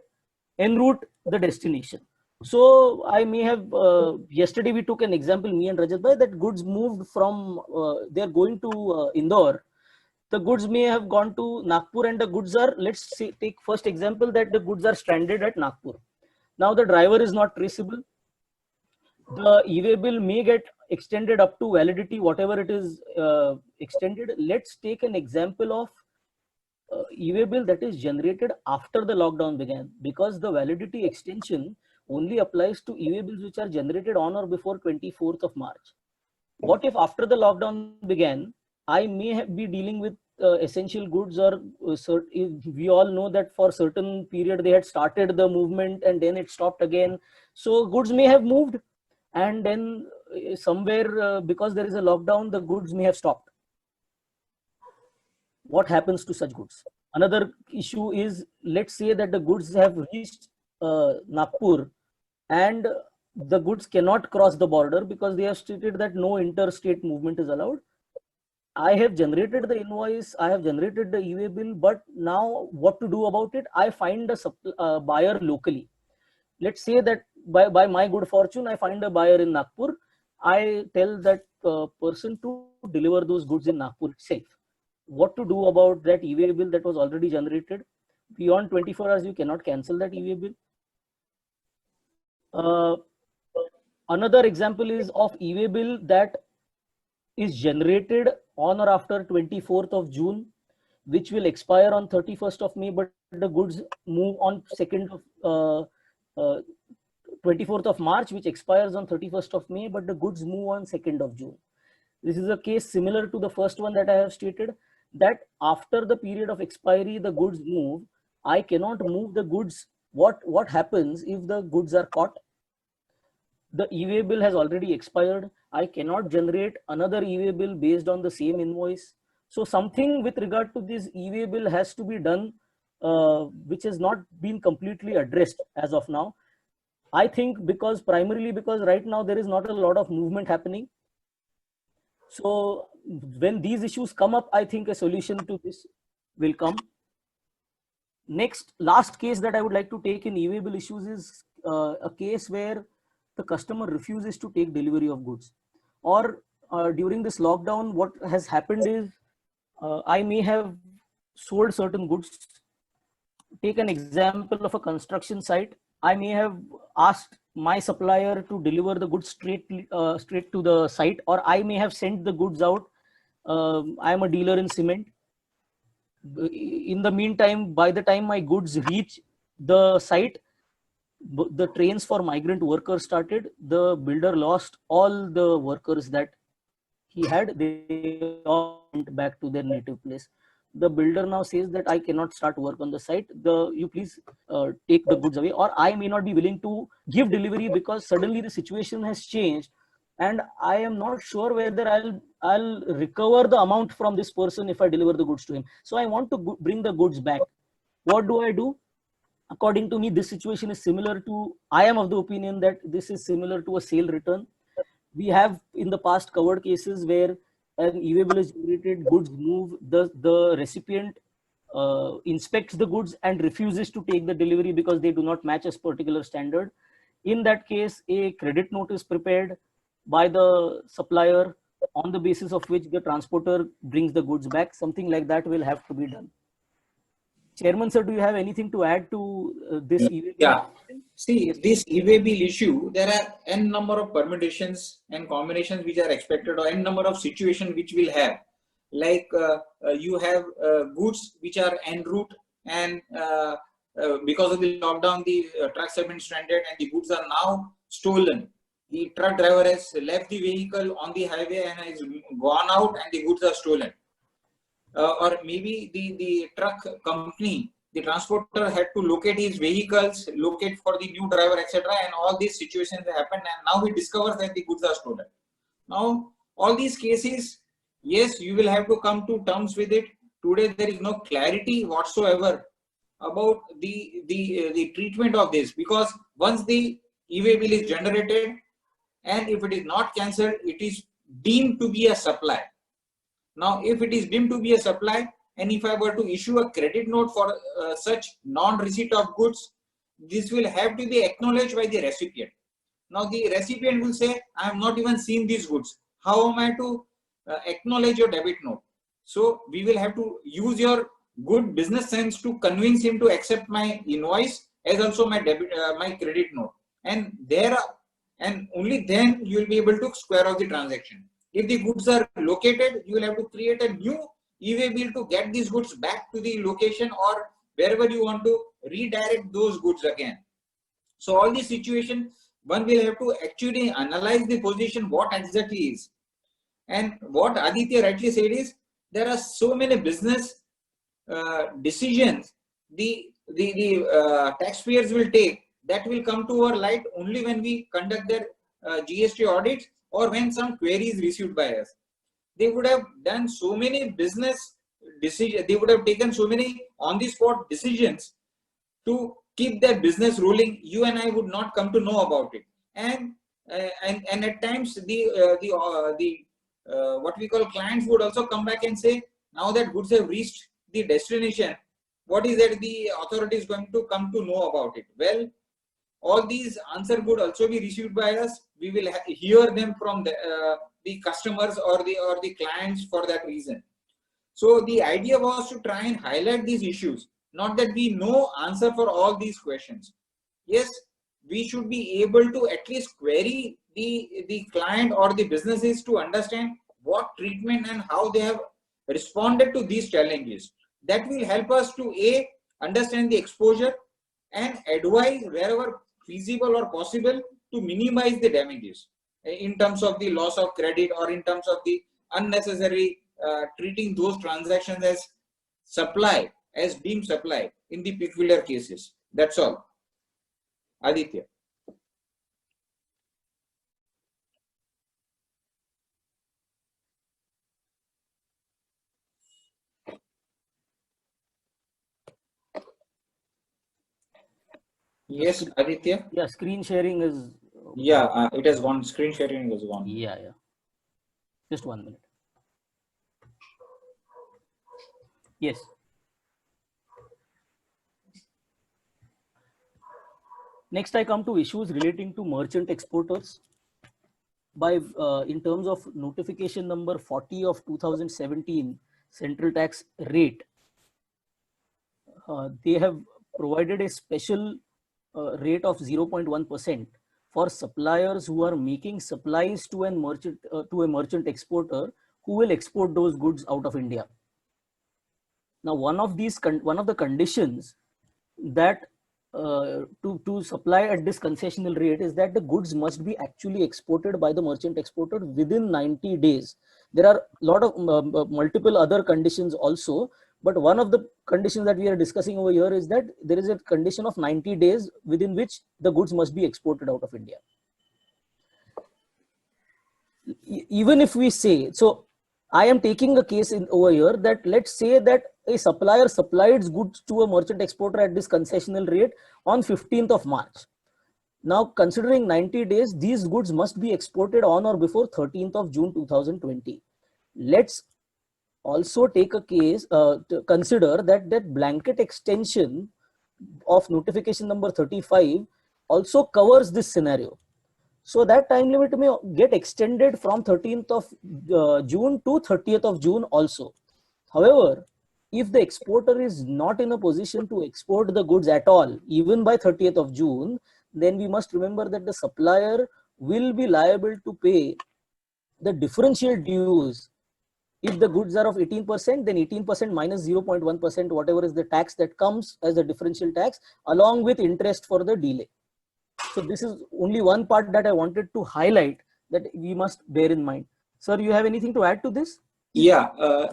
en route the destination. So I may have, yesterday we took an example, me and Rajat Bhai, that goods moved from, they are going to Indore. The goods may have gone to Nagpur, and the goods are, let's say, take first example that the goods are stranded at Nagpur. Now the driver is not traceable. The e-way bill may get extended up to validity, whatever it is extended. Let's take an example of e-way bill that is generated after the lockdown began, because the validity extension only applies to e-way bills which are generated on or before 24th of March. What if after the lockdown began, I may be dealing with essential goods, or we all know that for certain period they had started the movement and then it stopped again. So goods may have moved, and then somewhere because there is a lockdown, the goods may have stopped. what happens to such goods? Another issue is, let's say that the goods have reached Nagpur and the goods cannot cross the border because they have stated that no interstate movement is allowed. I have generated the invoice, I have generated the e-way bill, but now what to do about it? I find a buyer locally. Let's say that by my good fortune, I find a buyer in Nagpur. I tell that person to deliver those goods in Nagpur itself. What to do about that e-way bill that was already generated? Beyond 24 hours, you cannot cancel that e-way bill. Another example is of e-way bill that is generated on or after 24th of June, which will expire on 31st of May, but the goods move on 24th of March, which expires on 31st of May, but the goods move on 2nd of June. This is a case similar to the first one that I have stated, that after the period of expiry, the goods move. I cannot move the goods. What happens if the goods are caught? The e-way bill has already expired. I cannot generate another e-way bill based on the same invoice. So something with regard to this e-way bill has to be done, which has not been completely addressed as of now. I think primarily because right now there is not a lot of movement happening. So when these issues come up, I think a solution to this will come. Last case that I would like to take in e-way bill issues is a case where the customer refuses to take delivery of goods. Or during this lockdown, what has happened is I may have sold certain goods. Take an example of a construction site. I may have asked my supplier to deliver the goods straight to the site, or I may have sent the goods out. I am a dealer in cement. In the meantime, by the time my goods reach the site, the trains for migrant workers started. The builder lost all the workers that he had. They all went back to their native place. The builder now says that I cannot start work on the site. You please take the goods away, or I may not be willing to give delivery because suddenly the situation has changed, and I am not sure whether I'll recover the amount from this person if I deliver the goods to him. So I want to bring the goods back. What do I do? According to me, this situation is similar to, I am of the opinion that this is similar to a sale return. We have in the past covered cases where an e-way bill is generated, goods move, the recipient inspects the goods and refuses to take the delivery because they do not match a particular standard. In that case, a credit note is prepared by the supplier on the basis of which the transporter brings the goods back. Something like that will have to be done. Chairman sir, do you have anything to add to this e-way bill? Yeah. See, this e-way bill issue, there are n number of permutations and combinations which are expected, or n number of situations which will have. Like you have goods which are en route, and because of the lockdown, the trucks have been stranded and the goods are now stolen. The truck driver has left the vehicle on the highway and has gone out, and the goods are stolen. Or maybe the truck company, the transporter had to locate his vehicles, locate for the new driver, etc. And all these situations happened, and now he discovers that the goods are stolen. Now, all these cases, yes, you will have to come to terms with it. Today, there is no clarity whatsoever about the treatment of this, because once the e-way bill is generated, and if it is not cancelled, it is deemed to be a supply. Now, if it is deemed to be a supply, and if I were to issue a credit note for such non-receipt of goods, this will have to be acknowledged by the recipient. Now, the recipient will say, I have not even seen these goods. How am I to acknowledge your debit note? So, we will have to use your good business sense to convince him to accept my invoice as also my my credit note. And only then you will be able to square off the transaction. If the goods are located, you will have to create a new e-way bill to get these goods back to the location or wherever you want to redirect those goods again. So all these situations, one will have to actually analyze the position, what exactly is. And what Aditya rightly said is, there are so many business decisions the taxpayers will take that will come to our light only when we conduct their GST audits, or when some queries received by us. They would have done so many business decision, they would have taken so many on the spot decisions to keep their business rolling. You and I would not come to know about it. And at times the what we call clients would also come back and say, now that goods have reached the destination, what is that the authority is going to come to know about it? Well, all these answers would also be received by us. We will hear them from the customers or the clients for that reason. So the idea was to try and highlight these issues, not that we know answer for all these questions. Yes, we should be able to at least query the client or the businesses to understand what treatment and how they have responded to these challenges. That will help us to understand the exposure and advise wherever feasible or possible to minimize the damages in terms of the loss of credit or in terms of the unnecessary treating those transactions as supply, as deemed supply in the peculiar cases. That's all. Aditya. Yes, Aditya. Yeah, screen sharing is. Yeah, it has gone. Screen sharing is gone. Yeah. Just 1 minute. Yes. Next, I come to issues relating to merchant exporters. By in terms of notification number 40 of 2017 central tax rate, they have provided a special rate of 0.1% for suppliers who are making supplies to a merchant exporter who will export those goods out of India. Now, one of the conditions that to supply at this concessional rate is that the goods must be actually exported by the merchant exporter within 90 days. There are a lot of multiple other conditions also, but one of the conditions that we are discussing over here is that there is a condition of 90 days within which the goods must be exported out of India. Even if we say, so I am taking a case over here that let's say that a supplier supplied goods to a merchant exporter at this concessional rate on 15th of March. Now, considering 90 days, these goods must be exported on or before 13th of June 2020. Let's also take a case to consider that blanket extension of notification number 35 also covers this scenario. So that time limit may get extended from 13th of June to 30th of June also. However, if the exporter is not in a position to export the goods at all, even by 30th of June, then we must remember that the supplier will be liable to pay the differential dues. If the goods are of 18%, then 18% minus 0.1%, whatever is the tax that comes as the differential tax, along with interest for the delay. So this is only one part that I wanted to highlight that we must bear in mind. Sir, you have anything to add to this? Yeah,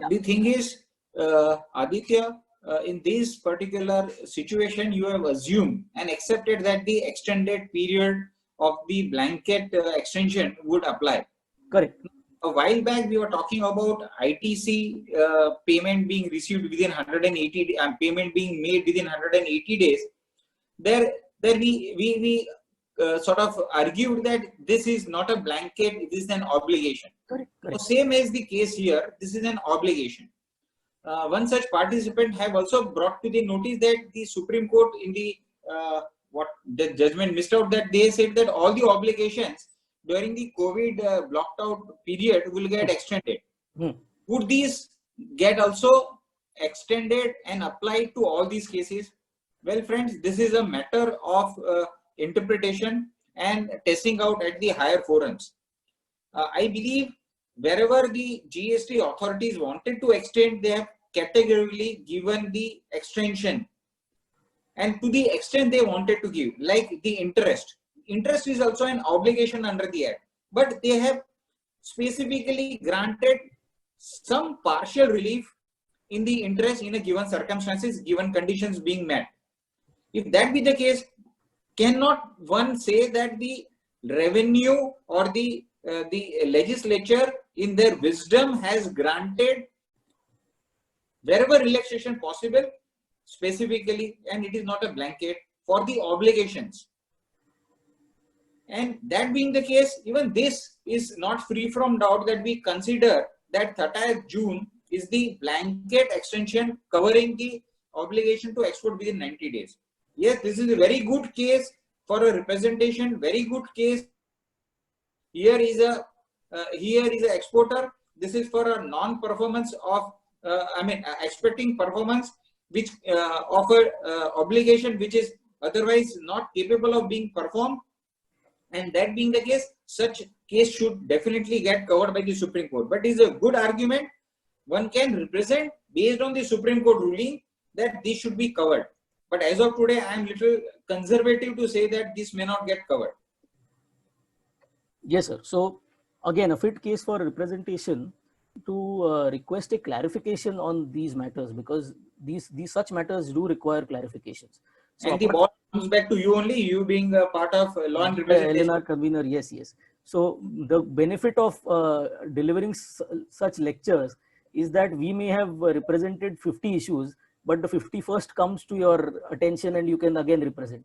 the thing is, Aditya, in this particular situation, you have assumed and accepted that the extended period of the blanket extension would apply. Correct. A while back, we were talking about ITC payment being received within 180 and payment being made within 180 days. There we sort of argued that this is not a blanket, this is an obligation. Correct. So same as the case here, this is an obligation. One such participant have also brought to the notice that the Supreme Court in the the judgment missed out, that they said that all the obligations during the COVID blocked out period will get extended. Would these get also extended and applied to all these cases? Well, friends, this is a matter of interpretation and testing out at the higher forums. I believe wherever the GST authorities wanted to extend, they have categorically given the extension. And to the extent they wanted to give, like the interest. Interest is also an obligation under the Act, but they have specifically granted some partial relief in the interest in a given circumstances, given conditions being met. If that be the case, cannot one say that the revenue or the legislature in their wisdom has granted wherever relaxation possible, specifically, and it is not a blanket, for the obligations. And that being the case, even this is not free from doubt that we consider that 30th June is the blanket extension covering the obligation to export within 90 days. Yes, this is a very good case for a representation, very good case. Here is a exporter. This is for a non-performance of, expecting performance which of a obligation which is otherwise not capable of being performed. And that being the case, such case should definitely get covered by the Supreme Court. But it is a good argument. One can represent based on the Supreme Court ruling that this should be covered. But as of today, I am little conservative to say that this may not get covered. Yes, sir. So again, a fit case for representation to request a clarification on these matters, because these such matters do require clarifications. So And the ball comes back to you only, you being a part of law and representation. LNR convener, yes. So the benefit of delivering such lectures is that we may have represented 50 issues, but the 51st comes to your attention and you can again represent.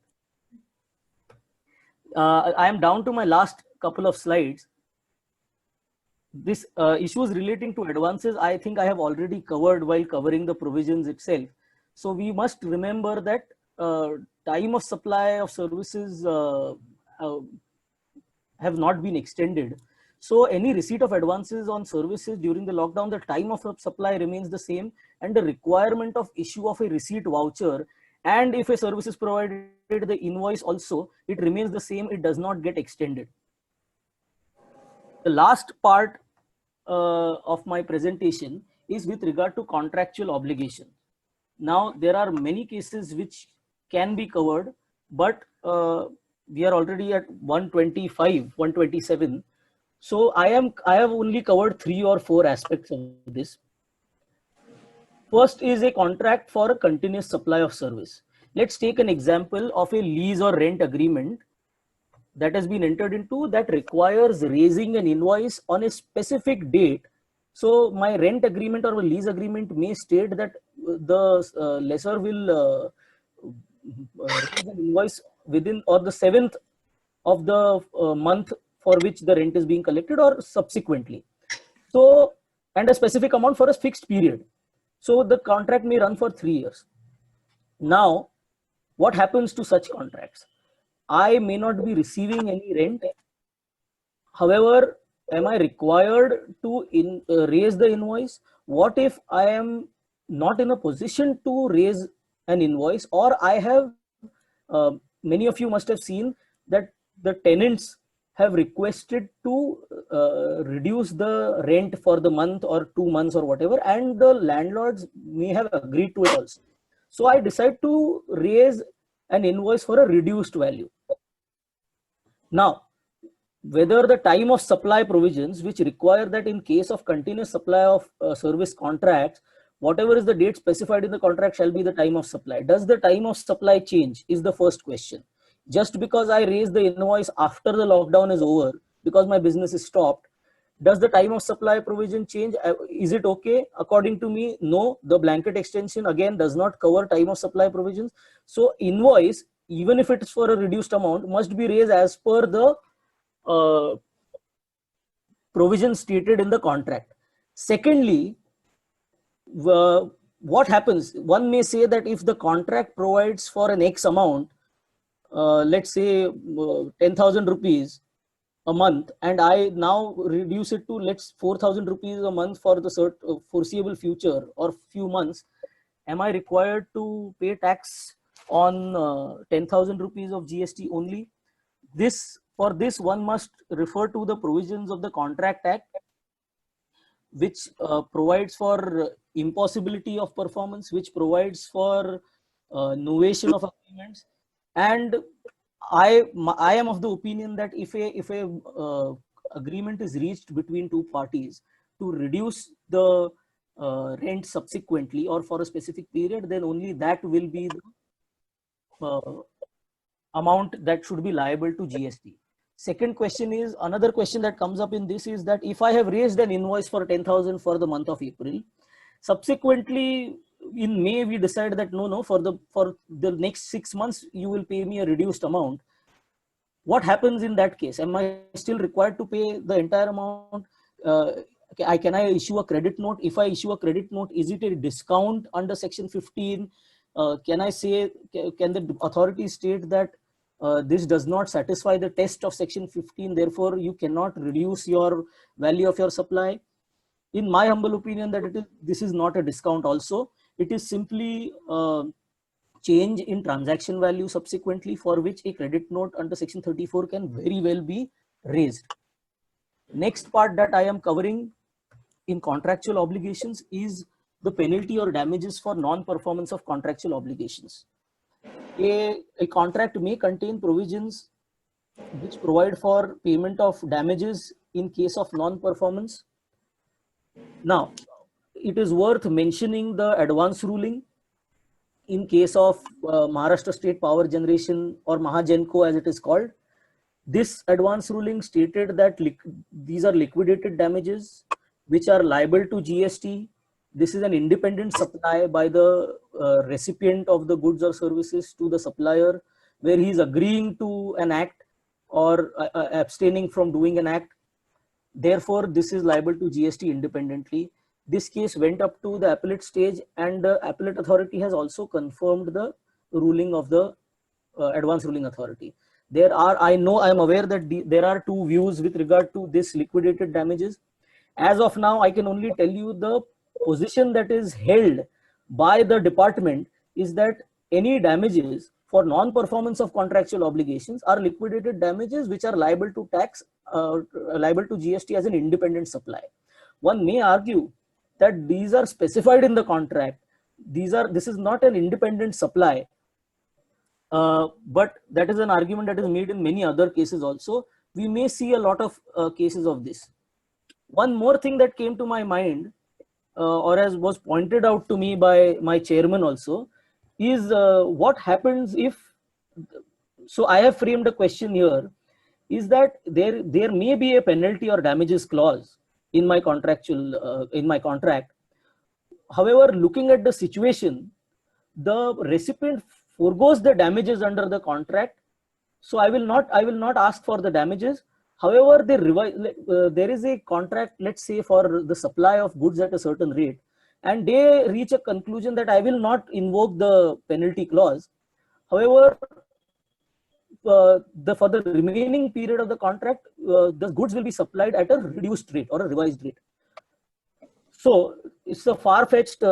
I am down to my last couple of slides. This issues relating to advances, I think I have already covered while covering the provisions itself. So we must remember that time of supply of services have not been extended. So any receipt of advances on services during the lockdown, the time of supply remains the same, and the requirement of issue of a receipt voucher, and if a service is provided, the invoice also, it remains the same. It does not get extended. The last part of my presentation is with regard to contractual obligation. Now, there are many cases which can be covered, but we are already at 125, 127. So I have only covered 3 or 4 aspects of this. First is a contract for a continuous supply of service. Let's take an example of a lease or rent agreement that has been entered into that requires raising an invoice on a specific date. So my rent agreement or a lease agreement may state that the lessor will raise an invoice within or the 7th of the month for which the rent is being collected or subsequently. So, and a specific amount for a fixed period. So the contract may run for 3 years. Now, what happens to such contracts? I may not be receiving any rent. However, am I required to raise the invoice? What if I am not in a position to raise an invoice, or I have, many of you must have seen that the tenants have requested to reduce the rent for the month or 2 months or whatever, and the landlords may have agreed to it also. So I decide to raise an invoice for a reduced value. Now, whether the time of supply provisions, which require that in case of continuous supply of service contracts, whatever is the date specified in the contract shall be the time of supply. Does the time of supply change is the first question. Just because I raise the invoice after the lockdown is over, because my business is stopped, does the time of supply provision change? Is it okay? According to me, no. The blanket extension again does not cover time of supply provisions. So invoice, even if it is for a reduced amount, must be raised as per the provision stated in the contract. Secondly, what happens? One may say that if the contract provides for an X amount, let's say 10,000 rupees a month, and I now reduce it to let's 4,000 rupees a month for the foreseeable future or few months, am I required to pay tax on 10,000 rupees of GST only? For this one must refer to the provisions of the Contract Act, which provides for impossibility of performance, which provides for novation of agreements. And I am of the opinion that if a agreement is reached between 2 parties to reduce the rent subsequently or for a specific period, then only that will be the amount that should be liable to GST. Second question is, another question that comes up in this is that if I have raised an invoice for 10,000 for the month of April, Subsequently, in May, we decided that no, for the next 6 months, you will pay me a reduced amount. What happens in that case? Am I still required to pay the entire amount? Can I issue a credit note? If I issue a credit note, is it a discount under Section 15? Can I say, can the authority state that this does not satisfy the test of Section 15, therefore you cannot reduce your value of your supply? In my humble opinion, that this is not a discount also. It is simply change in transaction value subsequently, for which a credit note under Section 34 can very well be raised. Next part that I am covering in contractual obligations is the penalty or damages for non-performance of contractual obligations. A contract may contain provisions which provide for payment of damages in case of non-performance. Now, it is worth mentioning the advance ruling in case of Maharashtra State Power Generation, or Mahagenco as it is called. This advance ruling stated that these are liquidated damages which are liable to GST. This is an independent supply by the recipient of the goods or services to the supplier, where he is agreeing to an act or abstaining from doing an act. Therefore, this is liable to GST independently. This case went up to the appellate stage, and the appellate authority has also confirmed the ruling of the advance ruling authority. I am aware that there are two views with regard to this liquidated damages. As of now, I can only tell you the position that is held by the department is that any damages for non-performance of contractual obligations are liquidated damages which are liable to tax, liable to GST as an independent supply. One may argue that these are specified in the contract. This is not an independent supply. But that is an argument that is made in many other cases also. We may see a lot of cases of this. One more thing that came to my mind, or as was pointed out to me by my chairman also, is what happens if, so I have framed a question here, is that there may be a penalty or damages clause in my contractual, in my contract. However, looking at the situation, the recipient forgoes the damages under the contract, so I will not ask for the damages. However, there is a contract, let's say, for the supply of goods at a certain rate, and they reach a conclusion that I will not invoke the penalty clause. However, for the remaining period of the contract, the goods will be supplied at a reduced rate or a revised rate. So it's a far-fetched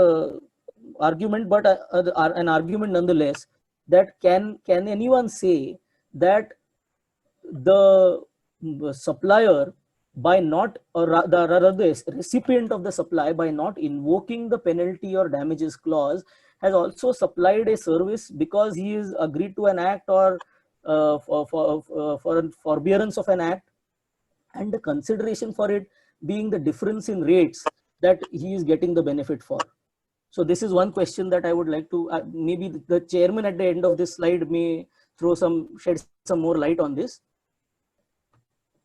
argument, but an argument nonetheless, that can anyone say that the supplier, by not, or rather the recipient of the supply, by not invoking the penalty or damages clause, has also supplied a service because he is agreed to an act or for forbearance of an act, and the consideration for it being the difference in rates that he is getting the benefit for. So this is one question that I would like to, maybe the chairman at the end of this slide may shed some more light on this.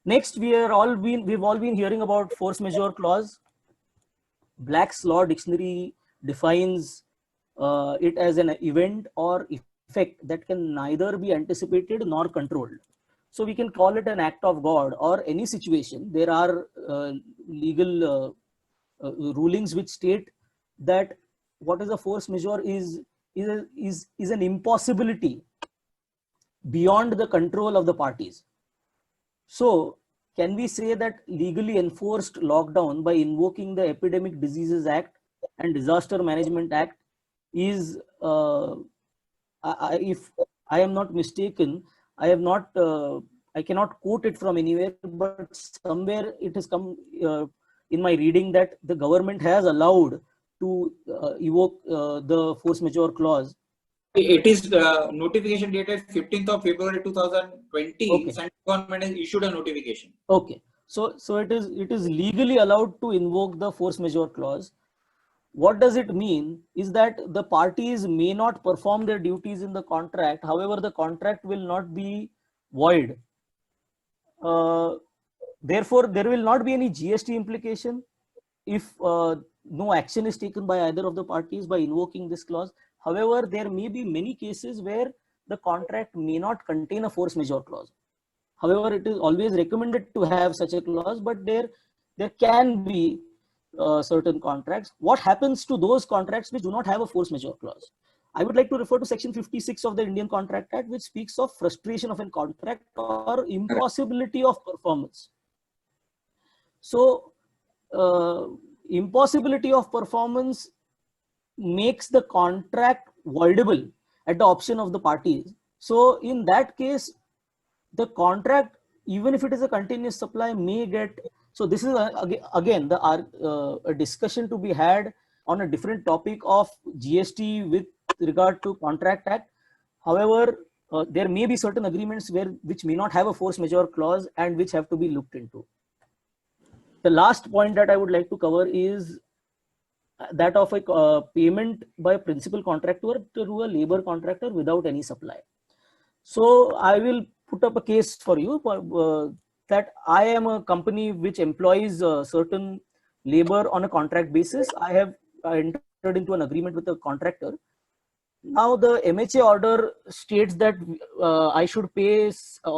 Next, we've all been hearing about force majeure clause. Black's Law Dictionary defines it as an event or effect that can neither be anticipated nor controlled. So we can call it an act of God or any situation. There are legal rulings which state that what is a force majeure is an impossibility beyond the control of the parties. So can we say that legally enforced lockdown by invoking the Epidemic Diseases Act and Disaster Management Act is, if I am not mistaken, I cannot quote it from anywhere, but somewhere it has come in my reading that the government has allowed to evoke the force majeure clause. It is notification dated 15th of February 2020. Okay. Central government has issued a notification. Okay, so it is legally allowed to invoke the force majeure clause. What does it mean is that the parties may not perform their duties in the contract. However, the contract will not be void. Therefore, there will not be any GST implication if no action is taken by either of the parties by invoking this clause. However, there may be many cases where the contract may not contain a force majeure clause. However, it is always recommended to have such a clause, but there can be certain contracts. What happens to those contracts which do not have a force majeure clause? I would like to refer to section 56 of the Indian Contract Act, which speaks of frustration of a contract or impossibility of performance. So, impossibility of performance makes the contract voidable at the option of the parties. So, in that case, the contract, even if it is a continuous supply, may get. So, this is again a discussion to be had on a different topic of GST with regard to Contract Act. However, there may be certain agreements which may not have a force majeure clause and which have to be looked into. The last point that I would like to cover is that of a payment by a principal contractor to a labor contractor without any supply. So I will put up a case for you that I am a company which employs certain labor on a contract basis. I have entered into an agreement with a contractor. Now the MHA order states that I should pay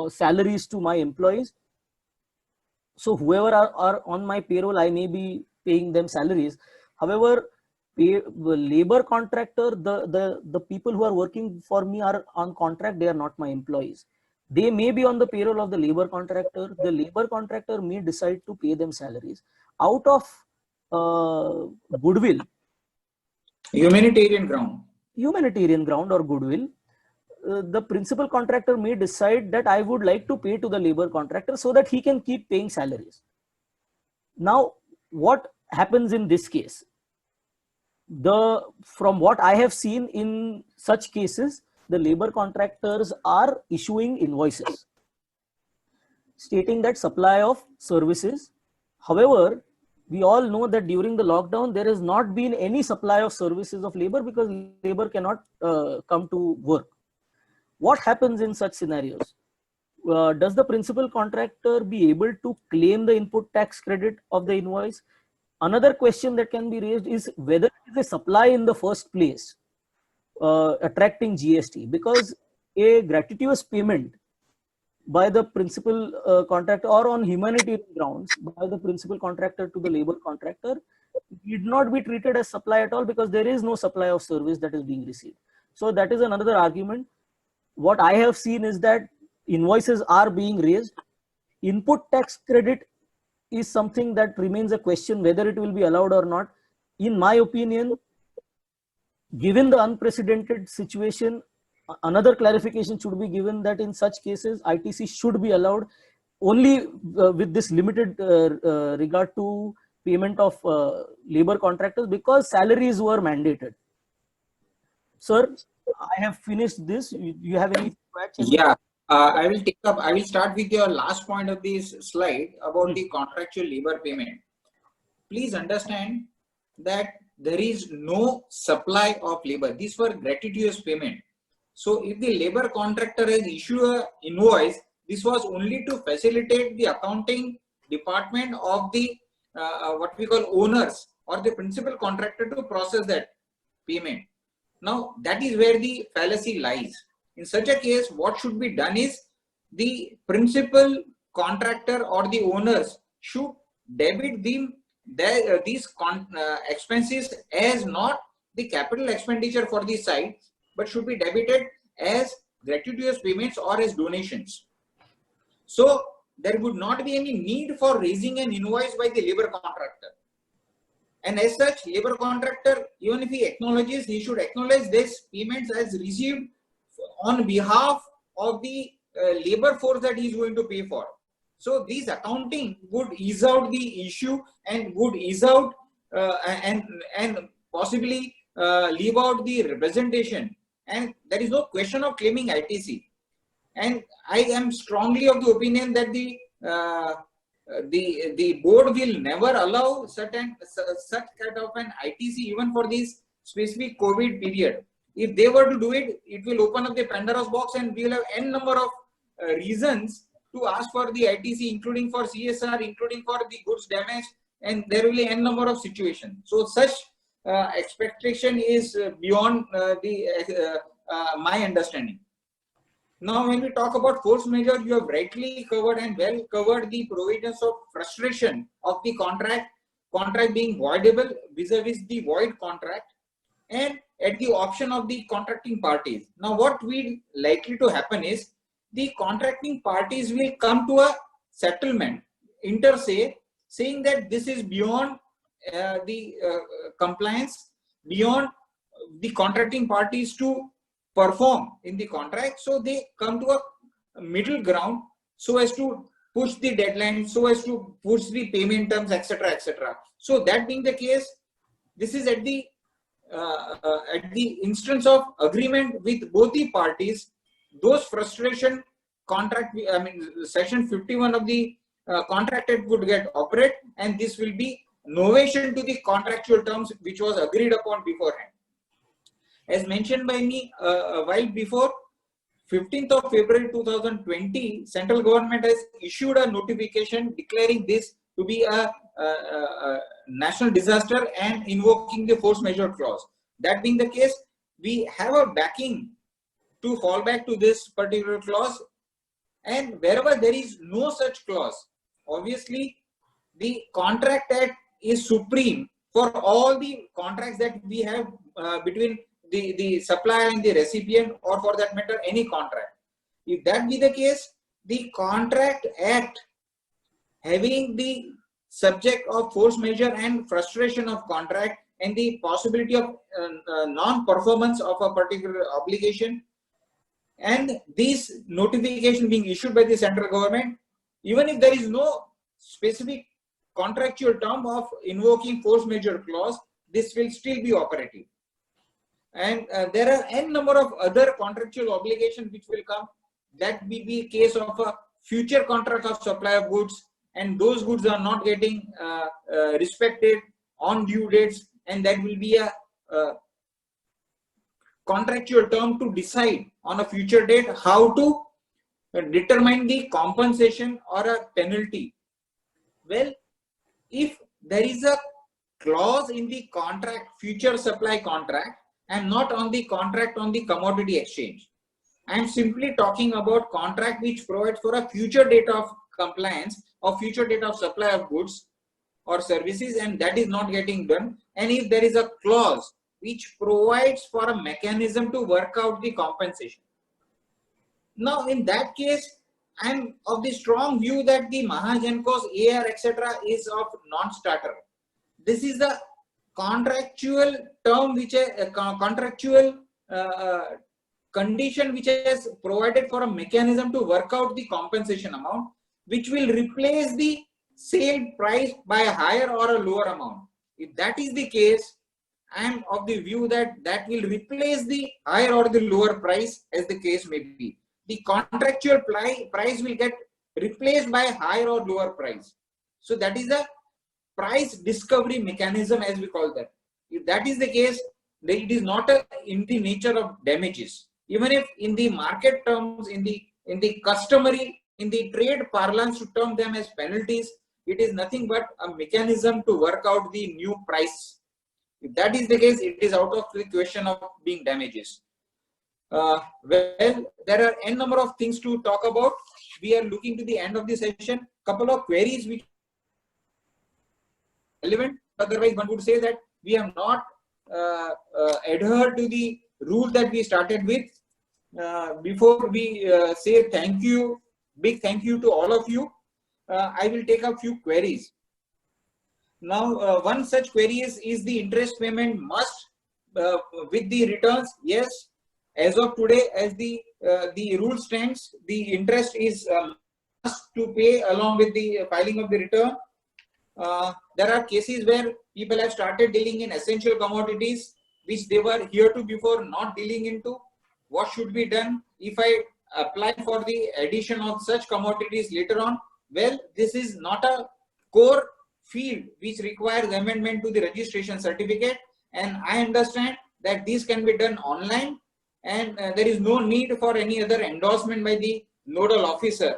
salaries to my employees. So whoever are on my payroll, I may be paying them salaries. However, labor contractor, the people who are working for me are on contract, they are not my employees. They may be on the payroll of the labor contractor. The labor contractor may decide to pay them salaries out of goodwill. Humanitarian ground or goodwill. The principal contractor may decide that I would like to pay to the labor contractor so that he can keep paying salaries. Now, what happens in this case? From what I have seen in such cases, the labor contractors are issuing invoices stating that supply of services. However, we all know that during the lockdown, there has not been any supply of services of labor because labor cannot come to work. What happens in such scenarios? Does the principal contractor be able to claim the input tax credit of the invoice? Another question that can be raised is whether it is a supply in the first place attracting GST, because a gratuitous payment by the principal contractor or on humanitarian grounds by the principal contractor to the labor contractor need not be treated as supply at all because there is no supply of service that is being received. So that is another argument. What I have seen is that invoices are being raised. Input tax credit is something that remains a question whether it will be allowed or not. In my opinion, given the unprecedented situation, another clarification should be given that in such cases, ITC should be allowed only with this limited regard to payment of labor contractors because salaries were mandated. Sir, I have finished this. You have any questions? Yeah, I will start with your last point of this slide about the contractual labor payment. Please understand that there is no supply of labor. These were gratuitous payment. So if the labor contractor has issued an invoice, this was only to facilitate the accounting department of the what we call owners or the principal contractor to process that payment. Now that is where the fallacy lies. In such a case, what should be done is the principal contractor or the owners should debit these expenses as not the capital expenditure for the site, but should be debited as gratuitous payments or as donations. So there would not be any need for raising an invoice by the labor contractor. And as such, labor contractor, even if he acknowledges, he should acknowledge this payments as received on behalf of the labor force that he is going to pay for. So this accounting would ease out the issue and would ease out and possibly leave out the representation. And there is no question of claiming ITC. And I am strongly of the opinion that the board will never allow such kind of an ITC even for this specific COVID period. If they were to do it, it will open up the Pandora's box and we will have n number of reasons to ask for the ITC, including for CSR, including for the goods damage, and there will be n number of situations. So such expectation is beyond my understanding. Now, when we talk about force majeure, you have rightly covered and well covered the provisions of frustration of the contract being voidable vis-a-vis the void contract, and at the option of the contracting parties. Now, what will likely to happen is the contracting parties will come to a settlement, inter se, saying that this is beyond the compliance, beyond the contracting parties to perform in the contract. So they come to a middle ground so as to push the deadline, so as to push the payment terms, etc., etc. So that being the case, this is at the instance of agreement with both the parties. Those frustration contract, I mean, section 51 of the contract act would get operate, and this will be novation to the contractual terms which was agreed upon beforehand. As mentioned by me a while before, 15th of February 2020, central government has issued a notification declaring this to be a national disaster and invoking the force majeure clause. That being the case, we have a backing to fall back to this particular clause, and wherever there is no such clause, obviously the contract act is supreme for all the contracts that we have between the supplier and the recipient, or for that matter any contract. If that be the case, the contract act having the subject of force majeure and frustration of contract and the possibility of non-performance of a particular obligation, and this notification being issued by the central government, even if there is no specific contractual term of invoking force majeure clause, this will still be operative. And there are n number of other contractual obligations which will come. That will be a case of a future contract of supply of goods, and those goods are not getting respected on due dates, and that will be a contractual term to decide on a future date how to determine the compensation or a penalty. Well, if there is a clause in the contract, future supply contract, and not on the contract on the commodity exchange, I am simply talking about contract which provides for a future date of compliance or future date of supply of goods or services, and that is not getting done. And if there is a clause which provides for a mechanism to work out the compensation, now in that case, I am of the strong view that the Mahagencos, AR, etc. is of non-starter. This is the contractual term which a contractual condition which has provided for a mechanism to work out the compensation amount, which will replace the sale price by a higher or a lower amount. If that is the case, I am of the view that that will replace the higher or the lower price, as the case may be. The contractual price will get replaced by higher or lower price. So that is a price discovery mechanism, as we call that. If that is the case, then it is not in the nature of damages. Even if in the market terms, in the customary, in the trade parlance to term them as penalties, it is nothing but a mechanism to work out the new price. If that is the case, it is out of the question of being damages. Well, there are n number of things to talk about. We are looking to the end of the session. Couple of queries which are relevant. Otherwise, one would say that we have not adhered to the rule that we started with. Before we say thank you, big thank you to all of you, I will take a few queries. Now, one such query is the interest payment must with the returns? Yes. As of today, as the rule stands, the interest is must to pay along with the filing of the return. There are cases where people have started dealing in essential commodities which they were heretofore not dealing into. What should be done if I apply for the addition of such commodities later on? Well, this is not a core field which requires amendment to the registration certificate, and I understand that this can be done online, and there is no need for any other endorsement by the nodal officer.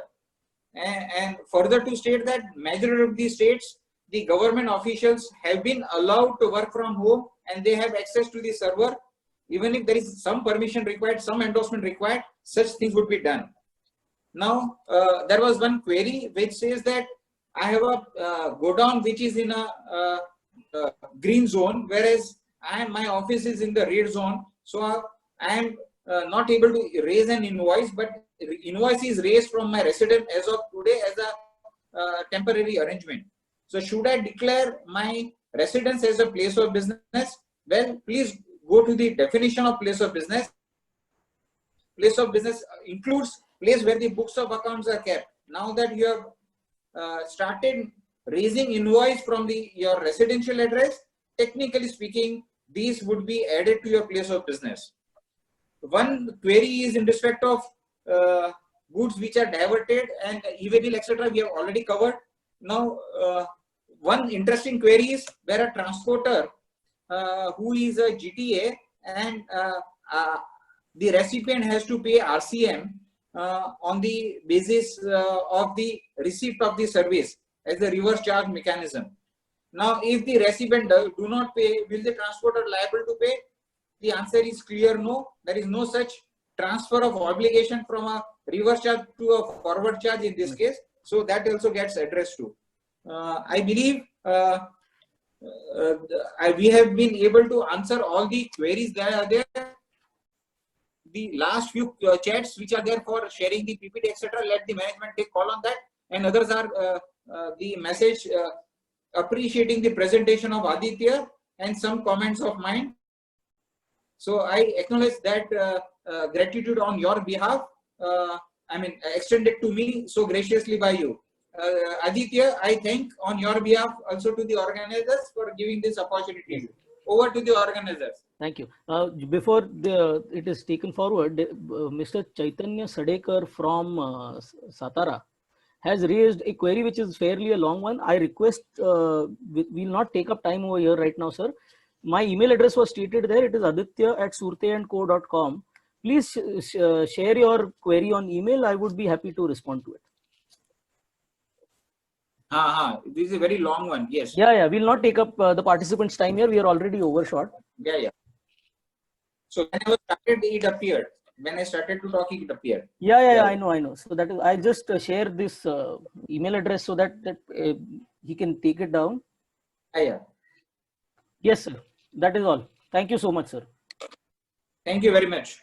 And further to state that majority of the states, the government officials have been allowed to work from home and they have access to the server. Even if there is some permission required, some endorsement required, such things would be done. Now, there was one query which says that I have a godown which is in a green zone, whereas my office is in the red zone. So I am not able to raise an invoice, but invoice is raised from my resident as of today as a temporary arrangement. So should I declare my residence as a place of business? Well, please go to the definition of place of business. Place of business includes place where the books of accounts are kept. Now that you have started raising invoice from your residential address, technically speaking, these would be added to your place of business. One query is in respect of goods which are diverted and e-way bill, etc. We have already covered. Now, one interesting query is where a transporter who is a GTA and the recipient has to pay RCM on the basis of the receipt of the service as the reverse charge mechanism. Now, if the recipient do not pay, will the transporter liable to pay? The answer is clear no. There is no such transfer of obligation from a reverse charge to a forward charge in this case. So that also gets addressed to. I believe we have been able to answer all the queries that are there. The last few chats which are there for sharing the PPT, etc. Let the management take call on that. And others are the message appreciating the presentation of Aditya and some comments of mine. So I acknowledge that gratitude on your behalf. Extended to me so graciously by you. Aditya, I thank on your behalf also to the organizers for giving this opportunity. Over to the organizers. Thank you. Before it is taken forward, Mr. Chaitanya Sadekar from Satara has raised a query which is fairly a long one. I request, we'll not take up time over here right now, sir. My email address was stated there. It is aditya@surteandco.com. Please share your query on email. I would be happy to respond to it. This is a very long one. Yes. Yeah. We'll not take up the participants' time here. We are already overshot. Yeah. So when I started, it appeared. When I started to talk, it appeared. Yeah. I know. So that is, I just share this email address so that he can take it down. Yeah. Yes, sir. That is all. Thank you so much, sir. Thank you very much.